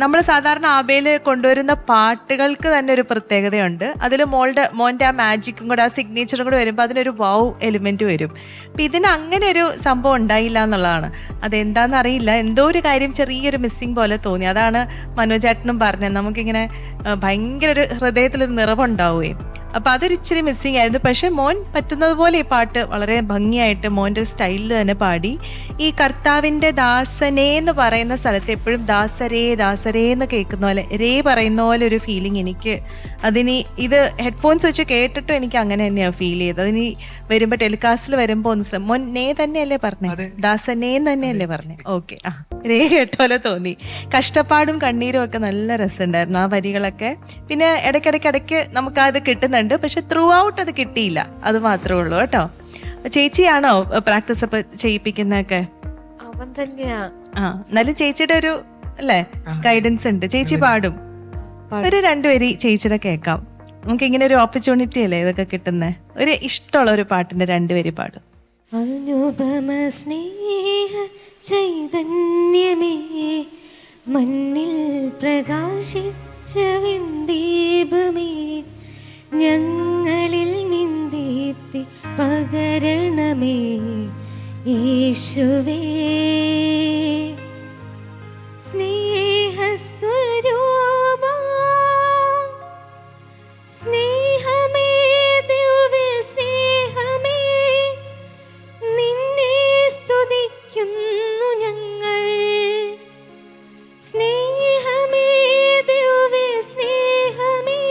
നമ്മൾ സാധാരണ ആബേല് കൊണ്ടുവരുന്ന പാട്ടുകൾക്ക് തന്നെ ഒരു പ്രത്യേകതയുണ്ട്. അതിൽ മോൻ്റെ ആ മാജിക്കും കൂടെ, ആ സിഗ്നേച്ചറും കൂടെ വരുമ്പോൾ അതിനൊരു വൗ എലിമെന്റ് വരും. അപ്പം ഇതിന് അങ്ങനെ ഒരു സംഭവം ഉണ്ടായില്ല എന്നുള്ളതാണ്. അതെന്താണെന്ന് അറിയില്ല, എന്തോ ഒരു കാര്യം ചെറിയൊരു മിസ്സിങ് പോലെ തോന്നി. അതാണ് മനോജേട്ടനും പറഞ്ഞത്, നമുക്കിങ്ങനെ ഭയങ്കര ഒരു ഹൃദയത്തിലൊരു നിറവുണ്ടാവുകയും. അപ്പം അതൊരു ഇച്ചിരി മിസ്സിങ് ആയിരുന്നു. പക്ഷെ മോൻ പറ്റുന്നത് പോലെ ഈ പാട്ട് വളരെ ഭംഗിയായിട്ട് മോൻ്റെ സ്റ്റൈലിൽ തന്നെ പാടി. ഈ കർത്താവിൻ്റെ ദാസനേ എന്ന് പറയുന്ന സ്ഥലത്ത് എപ്പോഴും ദാസരേ എന്ന് കേൾക്കുന്ന പോലെ, രേ പറയുന്ന പോലെ ഒരു ഫീലിംഗ് എനിക്ക് ഇത് ഹെഡ്ഫോൺസ് വെച്ച് കേട്ടിട്ടും എനിക്ക് അങ്ങനെ തന്നെയാണ് ഫീൽ ചെയ്തത്. അതിനി വരുമ്പോൾ ടെലികാസ്റ്റിൽ വരുമ്പോൾ ഒന്ന് മോൻ നേ തന്നെയല്ലേ പറഞ്ഞത്? ദാസനേന്ന് തന്നെയല്ലേ പറഞ്ഞത്? ഓക്കെ, ആ രേ കേട്ടോലെ തോന്നി. കഷ്ടപ്പാടും കണ്ണീരും ഒക്കെ നല്ല രസമുണ്ടായിരുന്നു ആ വരികളൊക്കെ. പിന്നെ ഇടയ്ക്ക് നമുക്കത് കിട്ടുന്നുണ്ട്, പക്ഷെ ത്രൂ ഔട്ട് അത് കിട്ടിയില്ല, അത് മാത്രമേ ഉള്ളൂ കേട്ടോ. ചേച്ചിയാണോ പ്രാക്ടീസ് അപ്പൊ ചെയ്യിപ്പിക്കുന്നതൊക്കെ? അവൻ തന്നെയാ. എന്നാലും ചേച്ചിയുടെ ഒരു അല്ലേ ഗൈഡൻസ് ഉണ്ട്. ചേച്ചി പാടും, ഒരു 2 വരി ചേച്ചിയുടെ കേൾക്കാം. നമുക്ക് ഇങ്ങനെ ഒരു ഓപ്പർച്യൂണിറ്റി അല്ലേ ഇതൊക്കെ കിട്ടുന്നത്. ഒരു ഇഷ്ടമുള്ള ഒരു പാട്ടിന്റെ 2 വരി പാടും. അനുപമ സ്നേഹ ചൈതന്യമേ, മണ്ണിൽ പ്രകാശിച്ച വിണ്ടീപമേ, ഞങ്ങളിൽ നിന്ദീപ്തി പകരണമേ യേശുവേ. സ്നേഹസ്വരൂപ സ്നേഹമേ, ദിവ്യ സ്നേഹമേ, നിന്നെ സ്തുതിക്കുന്നു ഞങ്ങൾ. സ്നേഹമേ, ദിവ്യ സ്നേഹമേ,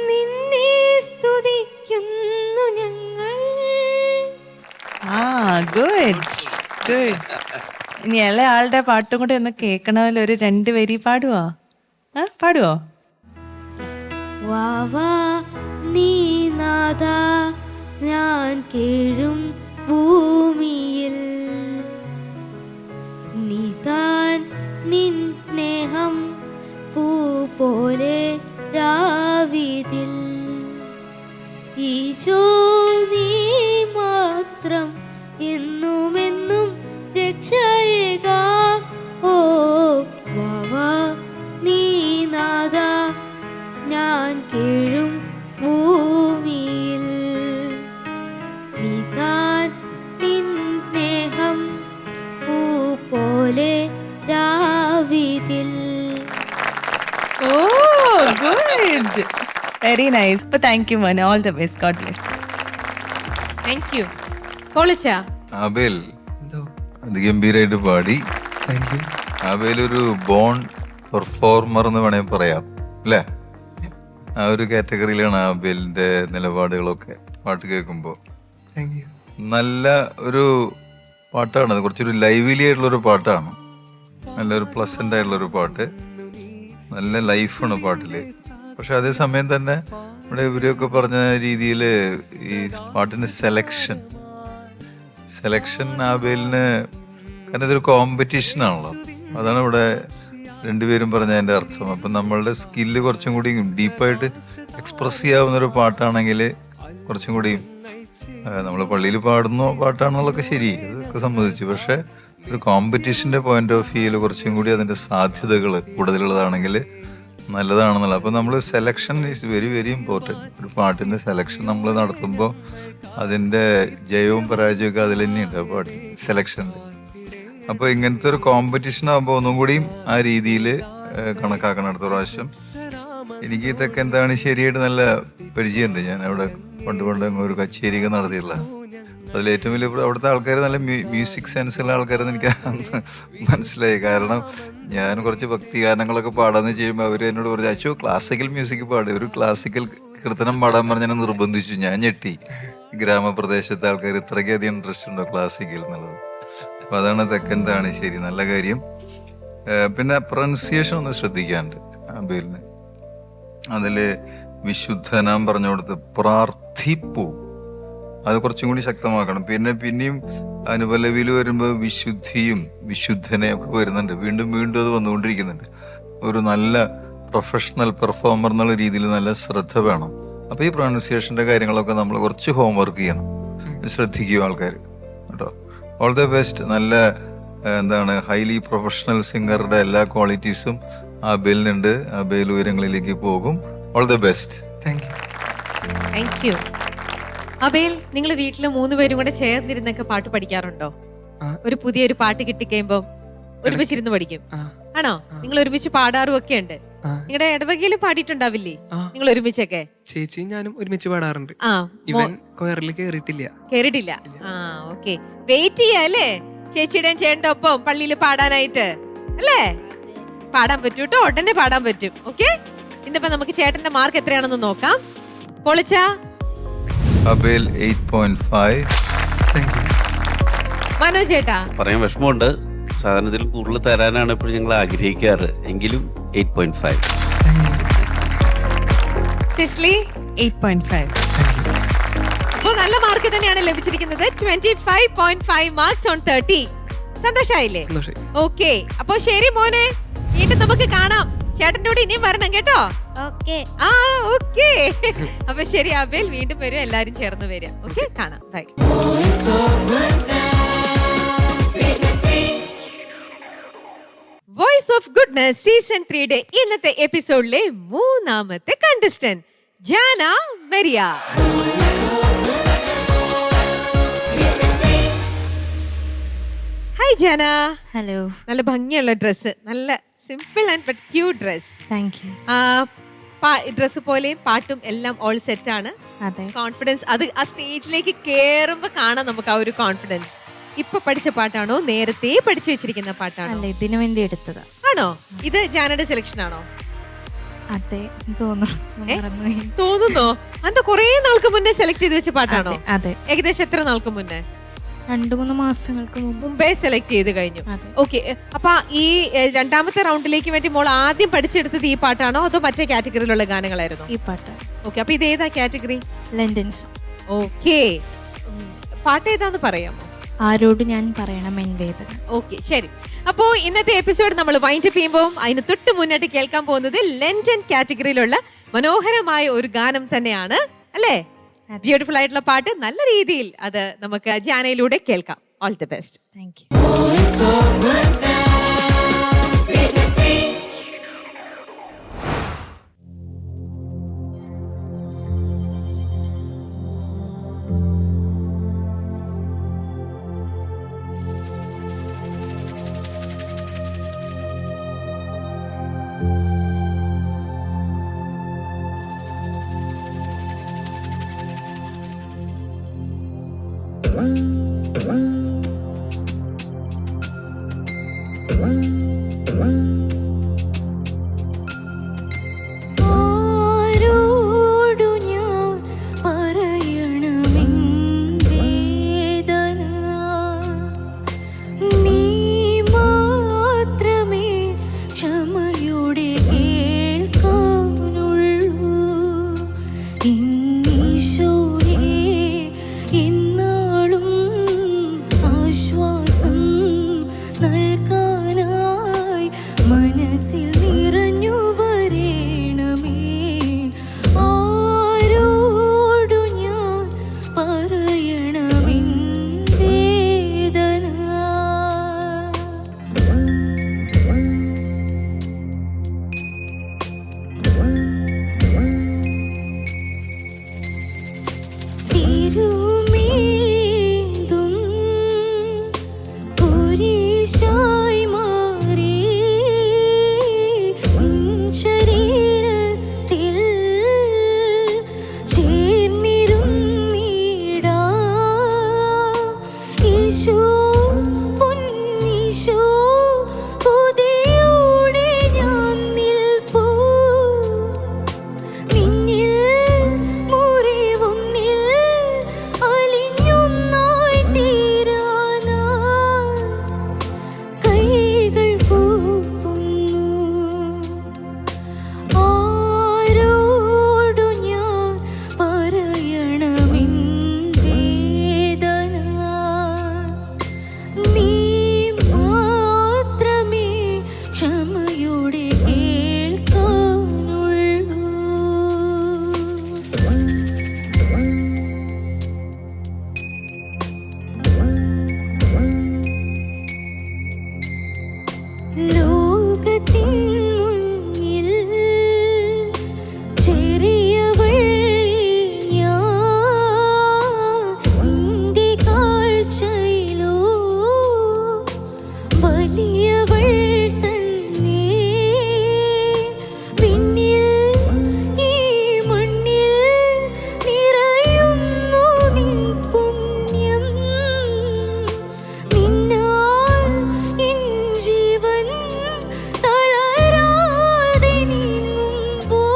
നിന്നെ സ്തുതിക്കുന്നു ഞങ്ങൾ. ഗുഡ്. ഇനി ഇളയ ആളുടെ പാട്ടും കൂടെ ഒന്ന് കേൾക്കണമല്ലോ. ഒരു 2 വരി പാടുവോ? പാടുവോ? വാവാ നീ നാദാ, ഞാൻ കേഴും ഭൂമിയിൽ നീതാൻ നിൻ സ്നേഹം പൂ പോലെ രാവിതിൽ. ഈശോ നീ മാത്രം എന്നുമെന്നും രക്ഷയേക. ഓ വാവാ നീ നാദാ, ഞാൻ കേഴും ഭൂമിയിൽ നീതാൻ നിൻ സ്നേഹം പൂ പോലെ രാവിതിൽ. ഓ ഗുഡ്. Very nice. ഇപ്പൊ താങ്ക് യു മോനെ, all the best, God bless. Thank you. പൊളിച്ച ആബേൽ എന്തോ അതിഗംഭീരായിട്ട് പാടി. Thank you. ആബേൽ ഒരു ബോൺ പെർഫോമർ എന്ന് വേണമെങ്കിൽ പറയാം അല്ലേ? ആ ഒരു കാറ്റഗറിയിലാണ് ആബേലിന്റെ നിലപാടുകളൊക്കെ പാട്ട് കേൾക്കുമ്പോൾ. Thank you. നല്ല ഒരു പാട്ടാണ് അത്, കുറച്ചൊരു ലൈവ്ലി ആയിട്ടുള്ളൊരു പാട്ടാണ്, നല്ലൊരു പ്ലസന്റ് ആയിട്ടുള്ളൊരു പാട്ട്, നല്ല ലൈഫാണ് പാട്ടില്. പക്ഷെ അതേസമയം തന്നെ ഇവിടെ ഇവരൊക്കെ പറഞ്ഞ രീതിയിൽ ഈ പാട്ടിന്റെ സെലക്ഷൻ ആബേലിന്, കാരണം ഇതൊരു കോമ്പറ്റീഷൻ ആണല്ലോ, അതാണ് ഇവിടെ രണ്ടുപേരും പറഞ്ഞതിൻ്റെ അർത്ഥം. അപ്പം നമ്മളുടെ സ്കില്ല് കുറച്ചും കൂടി ഡീപ്പായിട്ട് എക്സ്പ്രസ് ചെയ്യാവുന്നൊരു പാട്ടാണെങ്കിൽ കുറച്ചും കൂടി, നമ്മൾ പള്ളിയിൽ പാടുന്ന പാട്ടാണെന്നുള്ളതൊക്കെ ശരി, ഇതൊക്കെ സമ്മതിച്ചു. പക്ഷെ ഒരു കോമ്പറ്റീഷൻ്റെ പോയിന്റ് ഓഫ് വ്യൂയിൽ കുറച്ചും കൂടി അതിൻ്റെ സാധ്യതകൾ കൂടുതലുള്ളതാണെങ്കിൽ നല്ലതാണെന്നുള്ള. അപ്പോൾ നമ്മൾ selection is very very important. ഒരു പാട്ടിൻ്റെ സെലക്ഷൻ നമ്മൾ നടത്തുമ്പോൾ അതിൻ്റെ ജയവും പരാജയമൊക്കെ അതിൽ തന്നെയുണ്ട് ആ പാട്ട് സെലക്ഷനിൽ. അപ്പോൾ ഇങ്ങനത്തെ ഒരു കോമ്പറ്റീഷൻ ആകുമ്പോൾ ഒന്നും കൂടിയും ആ രീതിയിൽ കണക്കാക്കണം. അടുത്ത പ്രാവശ്യം എനിക്ക് ഇതൊക്കെ എന്താണ് ശരിയായിട്ട് നല്ല പരിചയമുണ്ട്. ഞാൻ അവിടെ പണ്ട് ഒരു കച്ചേരിയൊക്കെ നടത്തിയില്ല. അതിലേറ്റവും വലിയ അവിടുത്തെ ആൾക്കാർ നല്ല മ്യൂസിക് സെൻസുള്ള ആൾക്കാരെന്ന് എനിക്ക് മനസ്സിലായി. കാരണം ഞാൻ കുറച്ച് ഭക്തി ഗാനങ്ങളൊക്കെ പാടാന്ന് ചെയ്യുമ്പോൾ അവർ എന്നോട് പറഞ്ഞു, അച്ഛോ ക്ലാസിക്കൽ മ്യൂസിക് പാടുക, ഒരു ക്ലാസിക്കൽ കീർത്തനം പാടാൻ പറഞ്ഞാൽ നിർബന്ധിച്ചു. ഞാൻ ഞെട്ടി. ഗ്രാമപ്രദേശത്തെ ആൾക്കാർ ഇത്രയ്ക്കധികം ഇൻട്രസ്റ്റ് ഉണ്ടോ ക്ലാസിക്കൽ എന്നുള്ളത്. അപ്പം അതാണ് തെക്കൻ താണിശ്ശേരി, നല്ല കാര്യം. പിന്നെ പ്രൊനൗൺസിയേഷൻ ഒന്ന് ശ്രദ്ധിക്കാനുണ്ട് ആബേലിന്. അതിൽ വിശുദ്ധനാം പറഞ്ഞു കൊടുത്ത് പ്രാർത്ഥിപ്പൂ, അത് കുറച്ചും കൂടി ശക്തമാക്കണം. പിന്നെയും അനുപല്ലവിയിൽ വരുമ്പോൾ വിശുദ്ധിയും വിശുദ്ധനെയും ഒക്കെ വരുന്നുണ്ട്. വീണ്ടും അത് വന്നുകൊണ്ടിരിക്കുന്നുണ്ട്. ഒരു നല്ല പ്രൊഫഷണൽ പെർഫോമർ എന്നുള്ള രീതിയിൽ നല്ല ശ്രദ്ധ വേണം. അപ്പോൾ ഈ പ്രൊനൗൺസിയേഷൻ്റെ കാര്യങ്ങളൊക്കെ നമ്മൾ കുറച്ച് ഹോംവർക്ക് ചെയ്യണം, ശ്രദ്ധിക്കുക ആൾക്കാർ കേട്ടോ. All the best. നല്ല ഹൈലി പ്രൊഫഷണൽ സിംഗറുടെ എല്ലാ ക്വാളിറ്റീസും ആബേലിനുണ്ട്. ആബേൽ ഉയരങ്ങളിലേക്ക് പോകും. All the best. Thank you. Thank you. Abel, നിങ്ങൾ വീട്ടില് 3 പേരും കൂടെ ചേർന്നിരുന്നൊക്കെ പാട്ട് പഠിക്കാറുണ്ടോ? ഒരു പുതിയൊരു പാട്ട് കിട്ടിക്കഴിയുമ്പോ ഒരുമിച്ചിരുന്ന് പഠിക്കും ആണോ? നിങ്ങൾ ഒരുമിച്ച് പാടാറും ഒക്കെ ഉണ്ട്. നിങ്ങളുടെ ഇടവകയിൽ പാടിയിട്ടുണ്ടാവില്ലേ നിങ്ങൾ ഒരുമിച്ചൊക്കെ? ചേച്ചി ഞാനും ഒരുമിച്ച് പാടാറുണ്ട്. ഇവൻ കൊയറിൽ കേറിയിട്ടില്ല. ആ ഓക്കെ. വെയിറ്റ് ചെയ്യാ അല്ലേ ചേച്ചിയുടെയും ചേട്ടന്റെ ഒപ്പം പള്ളിയിൽ പാടാനായിട്ട് അല്ലേ? പാടാൻ പറ്റൂ കേട്ടോ, ഉടനെ പാടാൻ പറ്റും. ഓക്കെ, ഇന്നിപ്പോ നമുക്ക് ചേട്ടന്റെ മാർക്ക് എത്രയാണെന്ന് നോക്കാം. പൊളിച്ച അബേൽ 8.5. മനോജ് ചേട്ടാ പറയാൻ വിഷമമുണ്ട്, സാധാരണത്തിൽ കൂടുതൽ തരാനാണ് എപ്പോഴും ഞങ്ങൾ ആഗ്രഹിക്കാറ്, എങ്കിലും 8.5. സിസ്ലി 8.5. അപ്പോൾ നല്ല മാർക്ക് തന്നെയാണ് ലഭിച്ചിരിക്കുന്നത്. 25.5 മാർക്സ് ഓൺ 30. സന്തോഷായില്ലേ? ഓക്കെ, അപ്പൊ ശരി മോനെ, വീണ്ടും നമുക്ക് കാണാം. ചേട്ടൻ്റെ കൂടെ ഇനിയും വരണം കേട്ടോ. ആ ഓക്കെ. അപ്പൊ ശരി അബേൽ, വീണ്ടും വരും, എല്ലാരും ചേർന്ന് വരും. ഓക്കെ, കാണാം. Bye. Voice of goodness season 3യുടെ ഇന്നത്തെ എപ്പിസോഡിലെ 3ാമത്തെ contestant Jana Maria. Hi Jana. Hello. നല്ല ഭംഗിയുള്ള ഡ്രസ്സ്, നല്ല simple and but cute dress. Thank you. Dress പോലെയും പാട്ടും എല്ലാം ഓൾ സെറ്റ് ആണ്. അതെ. കോൺഫിഡൻസ്, അത് ആ സ്റ്റേജിലേക്ക് കേറുമ്പോ കാണാം നമുക്ക് ആ ഒരു കോൺഫിഡൻസ്. ഇപ്പൊ പഠിച്ച പാട്ടാണോ നേരത്തെ പഠിച്ചു വെച്ചിരിക്കുന്ന പാട്ടാണോ? അല്ല, ഇതിനു വേണ്ടി എടുത്തതാ. ആണോ? ഇത് ജാനയുടെ സെലക്ഷൻ ആണോ? അതെ തോന്നുന്നോ? അത് കുറെ നാൾക്ക് മുന്നേ സെലക്ട് ചെയ്ത് വെച്ച പാട്ടാണോ? അതെ. ഏകദേശം എത്ര നാൾക്ക് മുന്നേ? 2-3 മാസങ്ങൾക്ക് മുമ്പേ സെലക്ട് ചെയ്ത് കഴിഞ്ഞു. ഓക്കെ, അപ്പൊ ഈ 2ാമത്തെ റൗണ്ടിലേക്ക് വേണ്ടി മോൾ ആദ്യം പഠിച്ചെടുത്തത് ഈ പാട്ടാണോ അതോ മറ്റേ കാറ്റഗറിയിലുള്ള ഗാനങ്ങളായിരുന്നു? ഈ പാട്ട്. ഓക്കെ, അപ്പൊ ഇത് ഏതാ കാറ്റഗറി? ലണ്ടൻസ്. ഓക്കെ, പാട്ട് ഏതാന്ന് പറയാമോ? ആരോട് ഞാൻ പറയണം എൻ വേദന. ഓക്കെ, ശരി. അപ്പോ ഇന്നത്തെ എപ്പിസോഡ് നമ്മൾ വൈൻഡ് അപ്പ് ചെയ്യുമ്പോൾ അതിന് തൊട്ട് മുന്നിട്ട് കേൾക്കാൻ പോകുന്നത് ലണ്ടൻ കാറ്റഗറിയിലുള്ള മനോഹരമായ ഒരു ഗാനം തന്നെയാണ് അല്ലേ? ബ്യൂട്ടിഫുൾ ആയിട്ടുള്ള പാട്ട്, നല്ല രീതിയിൽ അത് നമുക്ക് ജാനയിലൂടെ കേൾക്കാം. All the best. Thank you. ആരോടു ഞാൻ പറയണമെൻ വേദന നീ മാത്രമേ ക്ഷമയോടെ കേൾക്കാനുള്ളൂ ഈശോയേ എന്നാളും ആശ്വാസം നൽകാനായി മനസ്സിൽ നിറഞ്ഞു വരേണമേ ആരോടു ഞാൻ പറയണമെൻ വേദന തിരുമേന്തും കുരിശായി മാറി നിൻ ശരീരത്തിൽ ചേർന്നിരുന്നിടാം ഈശോ പൊന്നീശോ കൊതിയോടെ ഞാൻ നിൽപ്പൂ നിന്നിൽ മുറിവൊന്നിൽ അലിഞ്ഞൊന്നായി തീരാനായി കൈകൾ കൂപ്പുന്നു ആരോടു ഞാൻ പറയണമെൻ വേദന നീ മാത്രമേ ക്ഷമയോടെ കേൾക്കാനുള്ളൂ ലോകത്തിൻ മുന്നിൽ ചെറിയവൾ ഞാൻ നിന്റെ കാഴ്ചയിലോ വലിയവൾ തന്നെ പിന്നിൽ ഈ മണ്ണിൽ നിറയുന്നു നിൻ പുണ്യം നിന്നാൽ എൻ ജീവൻ തളരാതെ നീങ്ങുമ്പോൾ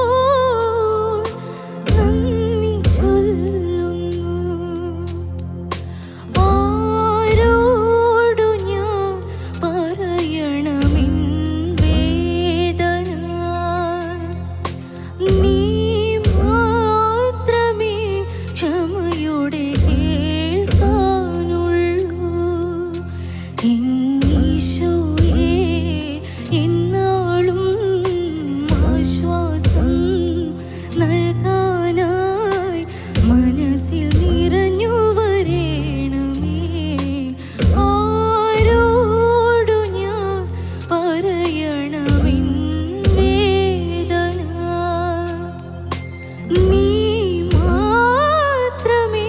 നന്ദി ചൊല്ലുന്നു ആരോടു ഞാൻ പറയണമെൻ വേദന നീ മാത്രമേ ക്ഷമയോടെ കേൾക്കാനുള്ളൂ ഈശോയേ എന്നാളും ആശ്വാസം നൽകാനായി മനസ്സിൽ നിറഞ്ഞു വരേണമേ ആരോടു ഞാൻ പറയണമെൻ വേദന നീ മാത്രമേ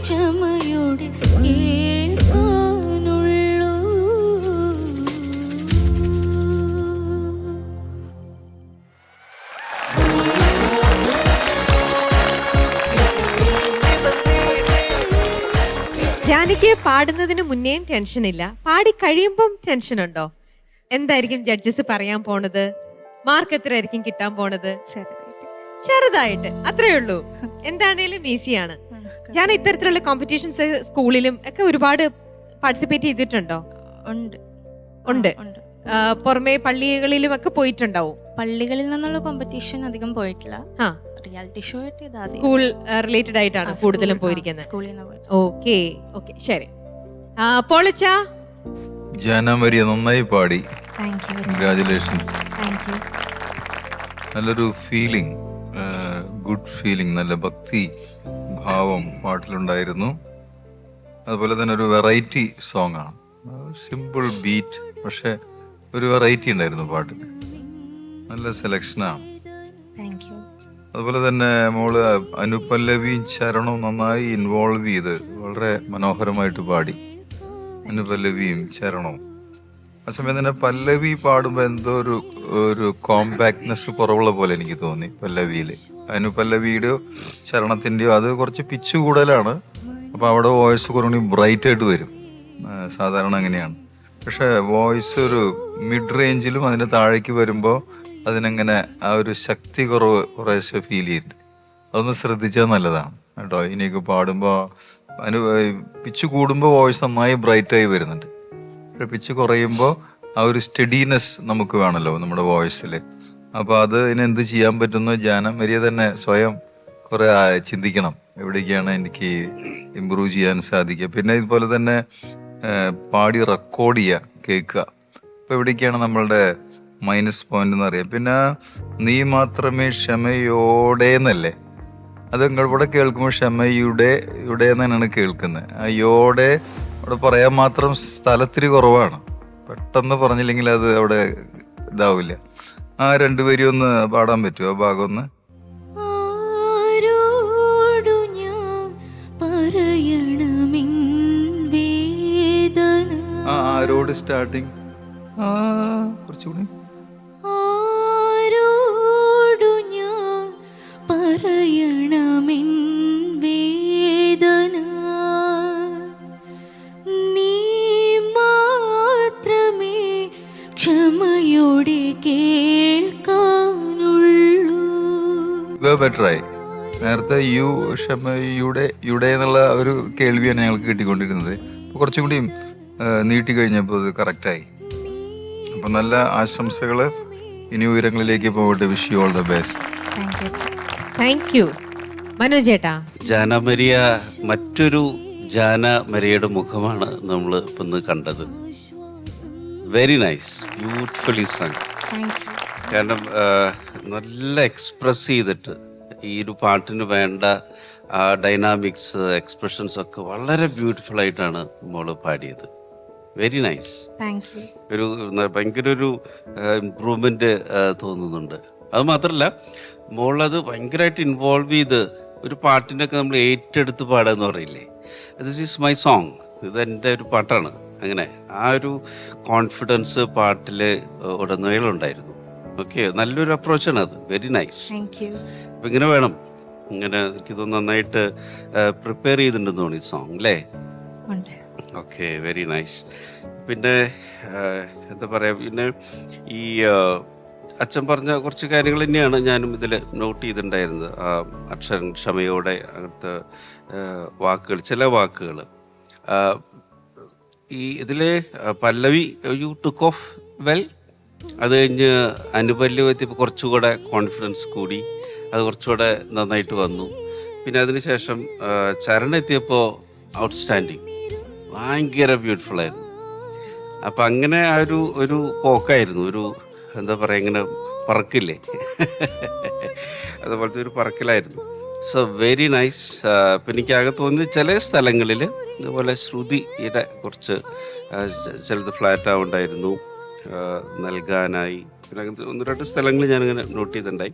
ക്ഷമയോടെ കേൾക്കാനുള്ളൂ ജാനകിയെ പാടുന്നതിന് മുന്നേയും ടെൻഷനില്ല, പാടി കഴിയുമ്പം ടെൻഷൻ ഉണ്ടോ? എന്തായിരിക്കും ജഡ്ജസ് പറയാൻ പോണത്? മാർക്ക് എത്ര ആയിരിക്കും കിട്ടാൻ പോണത്? ചെറുതായിട്ട് അത്രേ ഉള്ളൂ. എന്താണേലും ഈസിയാണ്. ജാന ഇത്തരത്തിലുള്ള കോമ്പറ്റീഷൻസ് സ്കൂളിലും ഒക്കെ ഒരുപാട് പാർട്ടിസിപ്പേറ്റ് ചെയ്തിട്ടുണ്ടോ? ഉണ്ട് ഉണ്ട്. ഉണ്ട്. പുറമെ പള്ളികളിലും ഒക്കെ പോയിട്ടുണ്ടാവും. പള്ളികളിൽ നിന്നുള്ള കോമ്പറ്റീഷൻ അധികം പോയിട്ടില്ല. ആ, റിയാലിറ്റി ഷോ ആയിട്ട് സ്കൂൾ റിലേറ്റഡ് ആയിട്ടാണ് കൂടുതലും പോയിരിക്കുന്നത്. സ്കൂളിൽ നിന്ന് പോയിട്ട്. ഓക്കെ ഓക്കെ, ശരി. പോളച്ചാ, ജാനമരിയ നന്നായി പാടി. Thank you. Congratulations. Thank you. നല്ലൊരു ഫീലിംഗ്, ഗുഡ് ഫീലിംഗ്, നല്ല ഭക്തി ഭാവം പാട്ടിലുണ്ടായിരുന്നു. അതുപോലെ തന്നെ ഒരു വെറൈറ്റി സോങ് ആണ്, സിമ്പിൾ ബീറ്റ്, പക്ഷെ ഒരു വെറൈറ്റി ഉണ്ടായിരുന്നു പാട്ടിൽ. നല്ല സെലക്ഷനാണ്. Thank you. അതുപോലെ തന്നെ മോള് അനുപല്ലവിയും ചരണവും നന്നായി ഇൻവോൾവ് ചെയ്ത് വളരെ മനോഹരമായിട്ട് പാടി. അനുപല്ലവിയും ചരണവും. ആ സമയം തന്നെ പല്ലവി പാടുമ്പോൾ എന്തോ ഒരു കോമ്പാക്ട്നെസ് കുറവുള്ള പോലെ എനിക്ക് തോന്നി പല്ലവിയിൽ. അനുപല്ലവിയുടെയോ ചരണത്തിൻ്റെയോ അത് കുറച്ച് പിച്ച് കൂടുതലാണ്, അപ്പോൾ അവിടെ വോയിസ് കുറച്ചുകൂടി ബ്രൈറ്റ് ആയിട്ട് വരും. സാധാരണ അങ്ങനെയാണ്. പക്ഷെ വോയിസ് ഒരു മിഡ് റേഞ്ചിലും അതിന് താഴേക്ക് വരുമ്പോൾ അതിനങ്ങനെ ആ ഒരു ശക്തി കുറവ് കുറേശ്ശെ ഫീൽ ചെയ്യുന്നുണ്ട്. അതൊന്ന് ശ്രദ്ധിച്ചാൽ നല്ലതാണ് കേട്ടോ. ഇനിയൊക്കെ പാടുമ്പോൾ പിച്ച് കൂടുമ്പോൾ വോയിസ് നന്നായി ബ്രൈറ്റായി വരുന്നുണ്ട്. പിച്ച് കുറയുമ്പോൾ ആ ഒരു സ്റ്റഡിനെസ് നമുക്ക് വേണമല്ലോ നമ്മുടെ വോയിസിൽ. അപ്പോൾ അതിനെന്ത് ചെയ്യാൻ പറ്റുന്നോ ജാനമരിയ തന്നെ സ്വയം കുറെ ചിന്തിക്കണം, എവിടേക്കാണ് എനിക്ക് ഇമ്പ്രൂവ് ചെയ്യാൻ സാധിക്കുക. പിന്നെ ഇതുപോലെ തന്നെ പാടി റെക്കോർഡ് ചെയ്യുക, കേൾക്കുക. അപ്പോൾ എവിടേക്കാണ് നമ്മളുടെ മൈനസ് പോയിന്റ് എന്ന് അറിയാം. പിന്നെ നീ മാത്രമേ ക്ഷമയോടെ എന്നല്ലേ, അത് നിങ്ങളിവിടെ കേൾക്കുമ്പോൾ ക്ഷമയുടെ തന്നെയാണ് കേൾക്കുന്നത്. ആ യോടെ അവിടെ പറയാൻ മാത്രം സ്ഥലത്തിരി കുറവാണ്. പെട്ടെന്ന് പറഞ്ഞില്ലെങ്കിൽ അത് അവിടെ ഇതാവില്ല. ആ രണ്ടുപേരും ഒന്ന് പാടാൻ പറ്റുമോ ആ ഭാഗം ഒന്ന്? ആരോടു ഞാൻ പറയണമെൻ വേദന. ആരോട് സ്റ്റാർട്ടിങ് കുറച്ചുകൂടി. ആരോടു ഞാൻ പറയണമെൻ വേദന. നീ മാത്രമേ ക്ഷമയോടെ കേൾക്കാനുള്ളൂ. ബെറ്ററായി. നേരത്തെ യു ക്ഷമയുടെ എന്നുള്ള ഒരു കേൾവിയാണ് ഞങ്ങൾക്ക് കിട്ടിക്കൊണ്ടിരുന്നത്. അപ്പോൾ കുറച്ചും കൂടി നീട്ടി കഴിഞ്ഞപ്പോൾ അത് കറക്റ്റായി. അപ്പം നല്ല ആശംസകൾ. ഇനി ഉയരങ്ങളിലേക്ക് പോകട്ടെ. Wish you all the best. Thank you. Manoj ചേട്ടാ, ജാനമരിയ മറ്റൊരു ജാനമരിയയുടെ മുഖമാണ് നമ്മൾ ഇപ്പം ഇന്ന് കണ്ടത്. Very nice, beautifully sung. കാരണം നല്ല എക്സ്പ്രസ് ചെയ്തിട്ട് ഈ ഒരു പാട്ടിന് വേണ്ട ആ ഡൈനാമിക്സ്, എക്സ്പ്രഷൻസ് ഒക്കെ വളരെ ബ്യൂട്ടിഫുൾ ആയിട്ടാണ് മോള് പാടിയത്. Very nice. ഒരു ഭയങ്കര ഒരു ഇമ്പ്രൂവ്മെന്റ് തോന്നുന്നുണ്ട്. അത് മാത്രമല്ല മോളത് ഭയങ്കരമായിട്ട് ഇൻവോൾവ് ചെയ്ത് ഒരു പാട്ടിനൊക്കെ നമ്മൾ ഏറ്റെടുത്ത് പാടുക എന്ന് പറയില്ലേ, ദിസ് ഈസ് മൈ സോങ്, ഇത് എൻ്റെ ഒരു പാട്ടാണ്. അങ്ങനെ ആ ഒരു കോൺഫിഡൻസ് പാട്ടിൽ ഉടനീളമുണ്ടായിരുന്നു. ഓക്കെ, നല്ലൊരു അപ്രോച്ചാണ് അത്. Very nice. അപ്പം ഇങ്ങനെ വേണം. ഇങ്ങനെ എനിക്കിത് നന്നായിട്ട് പ്രിപ്പയർ ചെയ്തിട്ടുണ്ടെന്ന് തോന്നി സോങ് അല്ലേ? Okay, very nice. പിന്നെ എന്താ പറയുക, പിന്നെ ഈ അച്ഛൻ പറഞ്ഞ കുറച്ച് കാര്യങ്ങൾ തന്നെയാണ് ഞാനും ഇതിൽ നോട്ട് ചെയ്തിട്ടുണ്ടായിരുന്നത്. ആ അക്ഷരം ക്ഷമയോടെ അങ്ങനത്തെ വാക്കുകൾ, ചില വാക്കുകൾ ഈ ഇതിൽ പല്ലവി യു ടുക്ക് ഓഫ് വെൽ. അത് കഴിഞ്ഞ് അനുപല്ലവത്തിൽ കുറച്ചുകൂടെ കോൺഫിഡൻസ് കൂടി, അത് കുറച്ചുകൂടെ നന്നായിട്ട് വന്നു. പിന്നെ അതിനുശേഷം ചരണം എത്തിയപ്പോൾ ഔട്ട്സ്റ്റാൻഡിങ്, ഭയങ്കര ബ്യൂട്ടിഫുൾ ആയിരുന്നു. അപ്പം അങ്ങനെ ആ ഒരു പോക്കായിരുന്നു. ഒരു എന്താ പറയുക, ഇങ്ങനെ പറക്കില്ലേ അതുപോലത്തെ ഒരു പറക്കലായിരുന്നു. So very nice. അപ്പം എനിക്കാകെ തോന്നിയത് ചില സ്ഥലങ്ങളിൽ ഇതുപോലെ ശ്രുതിയുടെ കുറച്ച് ചിലത് ഫ്ലാറ്റ് ആവുണ്ടായിരുന്നു നൽകാനായി. പിന്നെ അങ്ങനത്തെ 1-2 സ്ഥലങ്ങൾ ഞാനിങ്ങനെ നോട്ട് ചെയ്തിട്ടുണ്ടായി.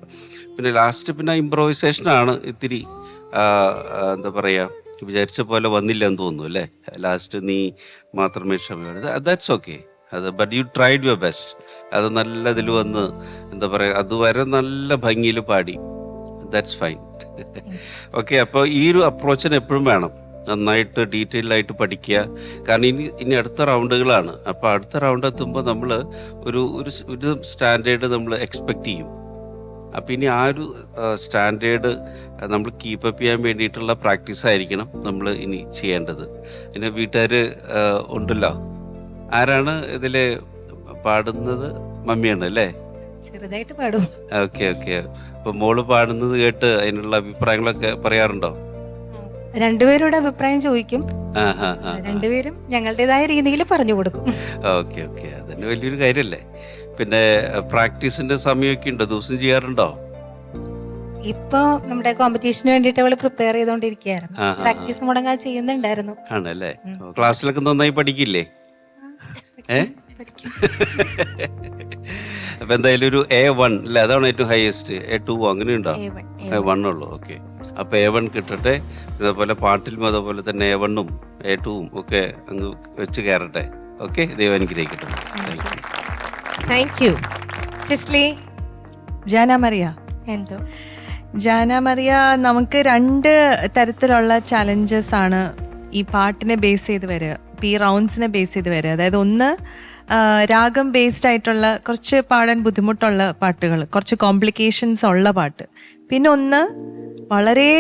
പിന്നെ ലാസ്റ്റ് പിന്നെ ഇംപ്രോവൈസേഷനാണ് ഇത്തിരി എന്താ പറയുക, വിചാരിച്ച പോലെ വന്നില്ല എന്ന് തോന്നുന്നു അല്ലേ ലാസ്റ്റ്. നീ മാത്രമേ ക്ഷമയോടെ, ദാറ്റ്സ് ഓക്കെ. അത് but you tried your best. അത് നല്ല ഇതിൽ വന്ന് എന്താ പറയുക, അതുവരെ നല്ല ഭംഗിയിൽ പാടി. That's fine. ഓക്കെ, അപ്പോൾ ഈ ഒരു അപ്രോച്ചിന് എപ്പോഴും വേണം. നന്നായിട്ട് ഡീറ്റെയിൽഡ് ആയിട്ട് പഠിക്കുക. കാരണം ഇനി അടുത്ത റൗണ്ടുകളാണ്. അപ്പോൾ അടുത്ത റൗണ്ട് എത്തുമ്പോൾ നമ്മൾ ഒരു സ്റ്റാൻഡേർഡ് നമ്മൾ എക്സ്പെക്റ്റ് ചെയ്യും. അപ്പം ഇനി ആ ഒരു സ്റ്റാൻഡേർഡ് നമ്മൾ കീപ്പപ്പ് ചെയ്യാൻ വേണ്ടിയിട്ടുള്ള പ്രാക്ടീസ് ആയിരിക്കണം നമ്മൾ ഇനി ചെയ്യേണ്ടത്. പിന്നെ വീട്ടുകാർ ഉണ്ടല്ലോ, ആരാണ് ഇതിൽ പാടുന്നത്? മമ്മിയാണ് അല്ലേ? ചെറുതായിട്ട് പാടും. Okay okay. അപ്പം മോള് പാടുന്നത് കേട്ട് അതിനുള്ള അഭിപ്രായങ്ങളൊക്കെ പറയാറുണ്ടോ? രണ്ടുപേരോട് അഭിപ്രായം ചോദിക്കും. രണ്ടുപേരും ഞങ്ങളുടേതായ രീതിയിൽ പറഞ്ഞു കൊടുക്കും. ഓക്കെ ഓക്കെ, അതന്നെ വലിയൊരു കാര്യമല്ലേ. പിന്നെ പ്രാക്ടീസിന്റെ സമയമൊക്കെ ഉണ്ടോ? ദിവസം ചെയ്യാറുണ്ടോ? ഇപ്പൊ നമ്മുടെ കോമ്പറ്റീഷന് വേണ്ടിട്ട് അവള് പ്രിപ്പയർ ചെയ്തോണ്ടിരിക്കുകയായിരുന്നു. പ്രാക്ടീസ് മുടങ്ങാൻ ചെയ്യുന്നുണ്ടായിരുന്നു. ആണല്ലേ? ക്ലാസ്സിലൊക്കെ നന്നായി പഠിക്കില്ലേ? അപ്പൊ എന്തായാലും ഒരു A1 അല്ലേ, അതാണ് ഏറ്റവും ഹയസ്റ്റ്. A2 അങ്ങനെയുണ്ടോ? A1 ഉള്ളൂ. ഓക്കെ, അപ്പൊ A1 കിട്ടട്ടെ. അതേപോലെ പാട്ടിലും അതേപോലെ തന്നെ A1ഉം A2ഉം ഒക്കെ അങ്ങ് വെച്ച് കയറട്ടെ. ഓക്കെ, ദൈവം അനുഗ്രഹിക്കട്ടെ. Thank you. സിസ്ലി, ജാനമരിയ. എന്തോ ജാനമരിയ, നമുക്ക് 2 തരത്തിലുള്ള ചലഞ്ചസ് ആണ് ഈ പാട്ടിനെ ബേസ് ചെയ്ത് വരിക, ഈ റൗണ്ട്സിനെ ബേസ് ചെയ്ത് വരിക. അതായത് ഒന്ന് രാഗം ബേസ്ഡ് ആയിട്ടുള്ള കുറച്ച് പാടാൻ ബുദ്ധിമുട്ടുള്ള പാട്ടുകൾ, കുറച്ച് കോംപ്ലിക്കേഷൻസ് ഉള്ള പാട്ട്. പിന്നെ ഒന്ന് വളരെ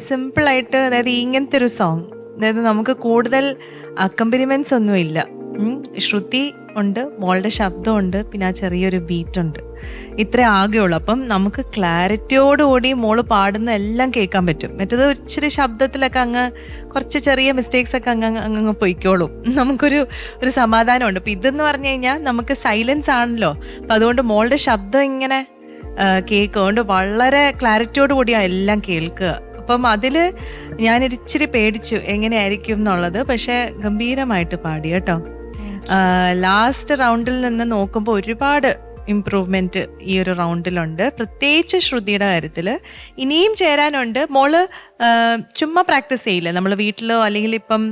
സിമ്പിളായിട്ട്, അതായത് ഇങ്ങനത്തെ ഒരു സോങ്, അതായത് നമുക്ക് കൂടുതൽ അക്കമ്പനിമെന്റ്സ് ഒന്നും ഇല്ല. ശ്രുതി ഉണ്ട്, മോളുടെ ശബ്ദമുണ്ട്, പിന്നെ ആ ചെറിയൊരു ബീറ്റ് ഉണ്ട്. ഇത്രേ ആകെയുള്ളൂ. അപ്പം നമുക്ക് ക്ലാരിറ്റിയോടുകൂടി മോള് പാടുന്ന എല്ലാം കേൾക്കാൻ പറ്റും. മറ്റേത് ഇച്ചിരി ശബ്ദത്തിലൊക്കെ അങ്ങ് കുറച്ച് ചെറിയ മിസ്റ്റേക്സ് ഒക്കെ അങ്ങ് പൊയ്ക്കോളും. നമുക്കൊരു സമാധാനമുണ്ട്. അപ്പം ഇതെന്ന് പറഞ്ഞു കഴിഞ്ഞാൽ നമുക്ക് സൈലൻസ് ആണല്ലോ, അപ്പം അതുകൊണ്ട് മോളുടെ ശബ്ദം ഇങ്ങനെ കേൾക്കുകൊണ്ട് വളരെ ക്ലാരിറ്റിയോട് കൂടിയാണ് എല്ലാം കേൾക്കുക. അപ്പം അതിൽ ഞാനൊരിച്ചിരി പേടിച്ചു എങ്ങനെയായിരിക്കും എന്നുള്ളത്. പക്ഷെ ഗംഭീരമായിട്ട് പാടി കേട്ടോ. ലാസ്റ്റ് റൗണ്ടിൽ നിന്ന് നോക്കുമ്പോൾ ഒരുപാട് ഇമ്പ്രൂവ്മെന്റ് ഈ ഒരു റൗണ്ടിലുണ്ട്, പ്രത്യേകിച്ച് ശ്രുതിയുടെ കാര്യത്തിൽ. ഇനിയും ചേരാനുണ്ട്. മോള് ചുമ്മാ പ്രാക്ടീസ് ചെയ്യില്ല. നമ്മൾ വീട്ടിലോ അല്ലെങ്കിൽ ഇപ്പം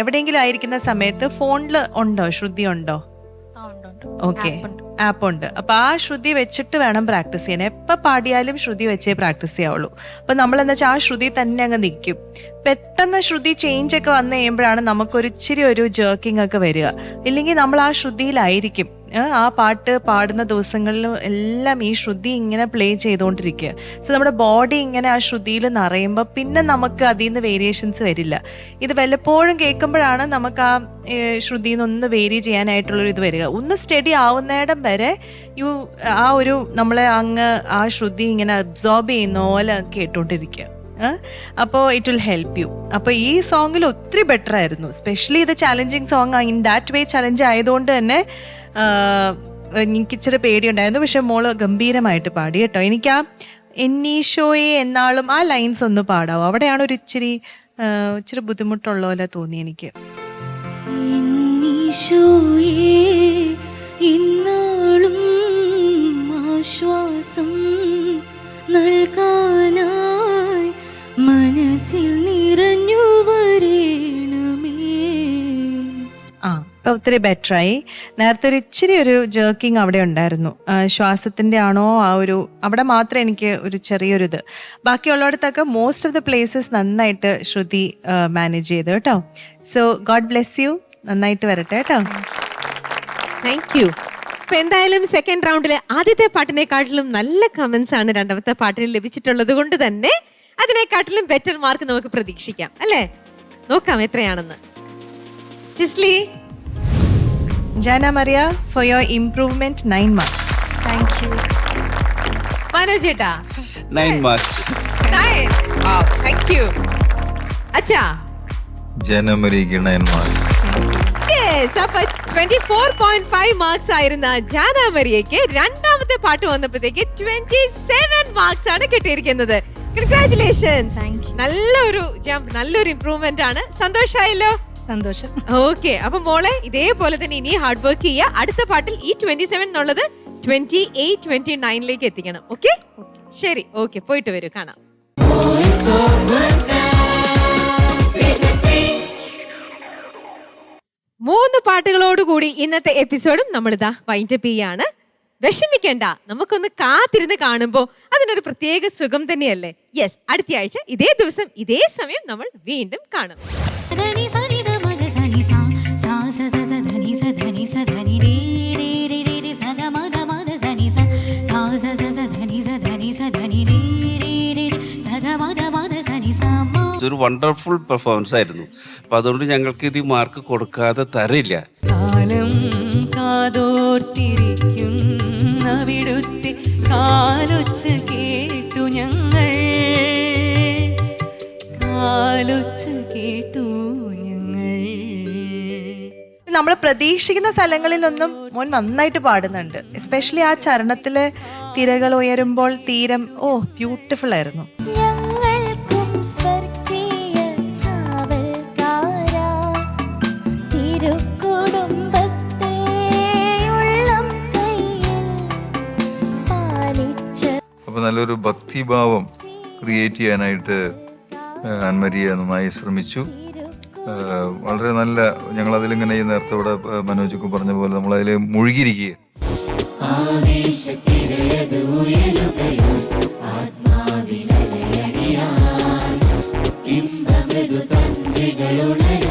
എവിടെയെങ്കിലും ആയിരിക്കുന്ന സമയത്ത് ഫോണിൽ ഉണ്ടോ, ശ്രുതി ഉണ്ടോ? ഓക്കെ, ആപ്പ് ഉണ്ട്. അപ്പൊ ആ ശ്രുതി വെച്ചിട്ട് വേണം പ്രാക്ടീസ് ചെയ്യാൻ. എപ്പോൾ പാടിയാലും ശ്രുതി വെച്ചേ പ്രാക്ടീസ് ചെയ്യാവുള്ളൂ. അപ്പൊ നമ്മളെന്ന് വെച്ചാൽ ആ ശ്രുതി തന്നെ അങ്ങ് നിൽക്കും. പെട്ടെന്ന് ശ്രുതി ചേഞ്ച് ഒക്കെ വന്നു കഴിയുമ്പോഴാണ് നമുക്കൊരു ഇച്ചിരി ഒരു ജേർക്കിംഗ് ഒക്കെ വരിക. ഇല്ലെങ്കിൽ നമ്മൾ ആ ശ്രുതിയിലായിരിക്കും. ആ പാട്ട് പാടുന്ന ദിവസങ്ങളിലും എല്ലാം ഈ ശ്രുതി ഇങ്ങനെ പ്ലേ ചെയ്തുകൊണ്ടിരിക്കുക. സോ നമ്മുടെ ബോഡി ഇങ്ങനെ ആ ശ്രുതിയിൽ നിറയുമ്പോൾ പിന്നെ നമുക്ക് അതിൽ നിന്ന് വേരിയേഷൻസ് വരില്ല. ഇത് വല്ലപ്പോഴും കേൾക്കുമ്പോഴാണ് നമുക്ക് ആ ശ്രുതിയിൽ നിന്നൊന്ന് വേരി ചെയ്യാനായിട്ടുള്ളൊരു ഇത് വരിക. ഒന്ന് സ്റ്റഡി ആവുന്നിടം വരെ ആ ഒരു നമ്മളെ അങ്ങ് ആ ശ്രുതി ഇങ്ങനെ അബ്സോർബ് ചെയ്യുന്ന പോലെ കേട്ടോണ്ടിരിക്കുക. അപ്പോൾ ഇറ്റ് വിൽ ഹെൽപ്പ് യു. അപ്പോൾ ഈ സോങ്ങിൽ ഒത്തിരി ബെറ്റർ ആയിരുന്നു. സ്പെഷ്യലി ഇത് challenging song, in that way challenge ആയതുകൊണ്ട് തന്നെ എനിക്ക് ഇച്ചിരി പേടിയുണ്ടായിരുന്നു. പക്ഷെ മോള് ഗംഭീരമായിട്ട് പാടി കേട്ടോ. എനിക്ക് ആ എന്നീശോയെ എന്നാളും ആ ലൈൻസ് ഒന്ന് പാടാവും. അവിടെയാണ് ഒരു ഇച്ചിരി ബുദ്ധിമുട്ടുള്ള പോലെ തോന്നി എനിക്ക്. ഇന്നാളും ആശ്വാസം നൽകാനായി മനസ്സിൽ നിറഞ്ഞു വരേണമേ. ഇപ്പം ഒത്തിരി ബെറ്ററായി. നേരത്തെ ഒരു ഇച്ചിരി ഒരു ജേർക്കിങ് അവിടെ ഉണ്ടായിരുന്നു. ശ്വാസത്തിൻ്റെ ആണോ ആ ഒരു അവിടെ മാത്രം എനിക്ക് ഒരു ചെറിയൊരു ഇത്. ബാക്കിയുള്ളിടത്തൊക്കെ മോസ്റ്റ് ഓഫ് ദ പ്ലേസസ് നന്നായിട്ട് ശ്രുതി മാനേജ് ചെയ്തു കേട്ടോ. So God bless U. നന്നായിട്ട് വരട്ടെ കേട്ടോ. Thank you. അപ്പൊ എന്തായാലും സെക്കൻഡ് റൗണ്ടിലെ ആദ്യത്തെ പാട്ടിനെക്കാട്ടിലും നല്ല കമന്റ്സ് ആണ് രണ്ടാമത്തെ പാട്ടിന് ലഭിച്ചിട്ടുള്ളത് കൊണ്ട് തന്നെ അതിനെക്കാട്ടിലും ബെറ്റർ മാർക്ക് നമുക്ക് പ്രതീക്ഷിക്കാം അല്ലേ? നോക്കാം എത്രയാണെന്ന്. Cicily, Jana Maria, for your improvement 9 marks. Thank you. Manoj ചേട്ടാ 9 marks. Thank you. അച്ഛാ ജനമരിക്ക് 9 marks. അപ്പൊ 24.5 മാർക്സ് ആയിരുന്ന ജാന മരിയയ്ക്ക് രണ്ടാമത്തെ പാട്ട് വന്നപ്പോഴത്തേക്ക് 27 മാർക്സ് ആണ് കിട്ടിയിരിക്കുന്നത്. കൺഗ്രാറ്റുലേഷൻസ്. നല്ലൊരു ജംപ്, നല്ലൊരു ഇംപ്രൂവ്മെന്റ് ആണ്. സന്തോഷായല്ലോ? സന്തോഷം. ഓക്കെ, അപ്പൊ മോളെ ഇതേപോലെ തന്നെ ഇനി ഹാർഡ് വർക്ക് ചെയ്യുക. അടുത്ത പാട്ടിൽ ഈ 27 എന്നുള്ളത് 28, 29 എത്തിക്കണം. ഓക്കെ, ശരി. ഓക്കെ, പോയിട്ട് വരൂ, കാണാം. മൂന്ന് പാട്ടുകളോടുകൂടി ഇന്നത്തെ എപ്പിസോഡും നമ്മളിതാ വൈൻഡപ്പ് ചെയ്യാണ്. വിഷമിക്കണ്ട, നമുക്കൊന്ന് കാത്തിരുന്ന് കാണുമ്പോൾ അതിനൊരു പ്രത്യേക സുഖം തന്നെയല്ലേ. യെസ്, അടുത്ത ആഴ്ച ഇതേ ദിവസം ഇതേ സമയം നമ്മൾ വീണ്ടും കാണും. ഒരു വണ്ടർഫുൾ പെർഫോമൻസ് ആയിരുന്നു. അപ്പം അതുകൊണ്ട് ഞങ്ങൾക്ക് ഇത് മാർക്ക് കൊടുക്കാതെ തരില്ല. കാലം കാതോർത്തിരിക്കും അവിടുത്തെ കാലൊച്ച കേട്ടു ഞങ്ങൾ, കാലൊച്ച കേട്ടു ഞങ്ങൾ. നമ്മൾ പ്രതീക്ഷിക്കുന്ന സ്ഥലങ്ങളിലൊന്നും മോൻ നന്നായിട്ട് പാടുന്നുണ്ട്. എസ്പെഷ്യലി ആ ചരണത്തിലെ തിരകൾ ഉയരുമ്പോൾ തീരം ബ്യൂട്ടിഫുൾ ആയിരുന്നു. അപ്പൊ നല്ലൊരു ഭക്തിഭാവം ക്രിയേറ്റ് ചെയ്യാനായിട്ട് ആൻമരിയ നന്നായി ശ്രമിച്ചു. വളരെ നല്ല, ഞങ്ങളതിലിങ്ങനെ ഈ നേരത്തെ ഇവിടെ മനോജൊക്കെ പറഞ്ഞ പോലെ നമ്മളതിൽ മുഴുകിയിരിക്കുക. ആത്മാവിലടിയാ ഇമ്പമൃദു തന്ത്രികൾ ഞങ്ങളുണരും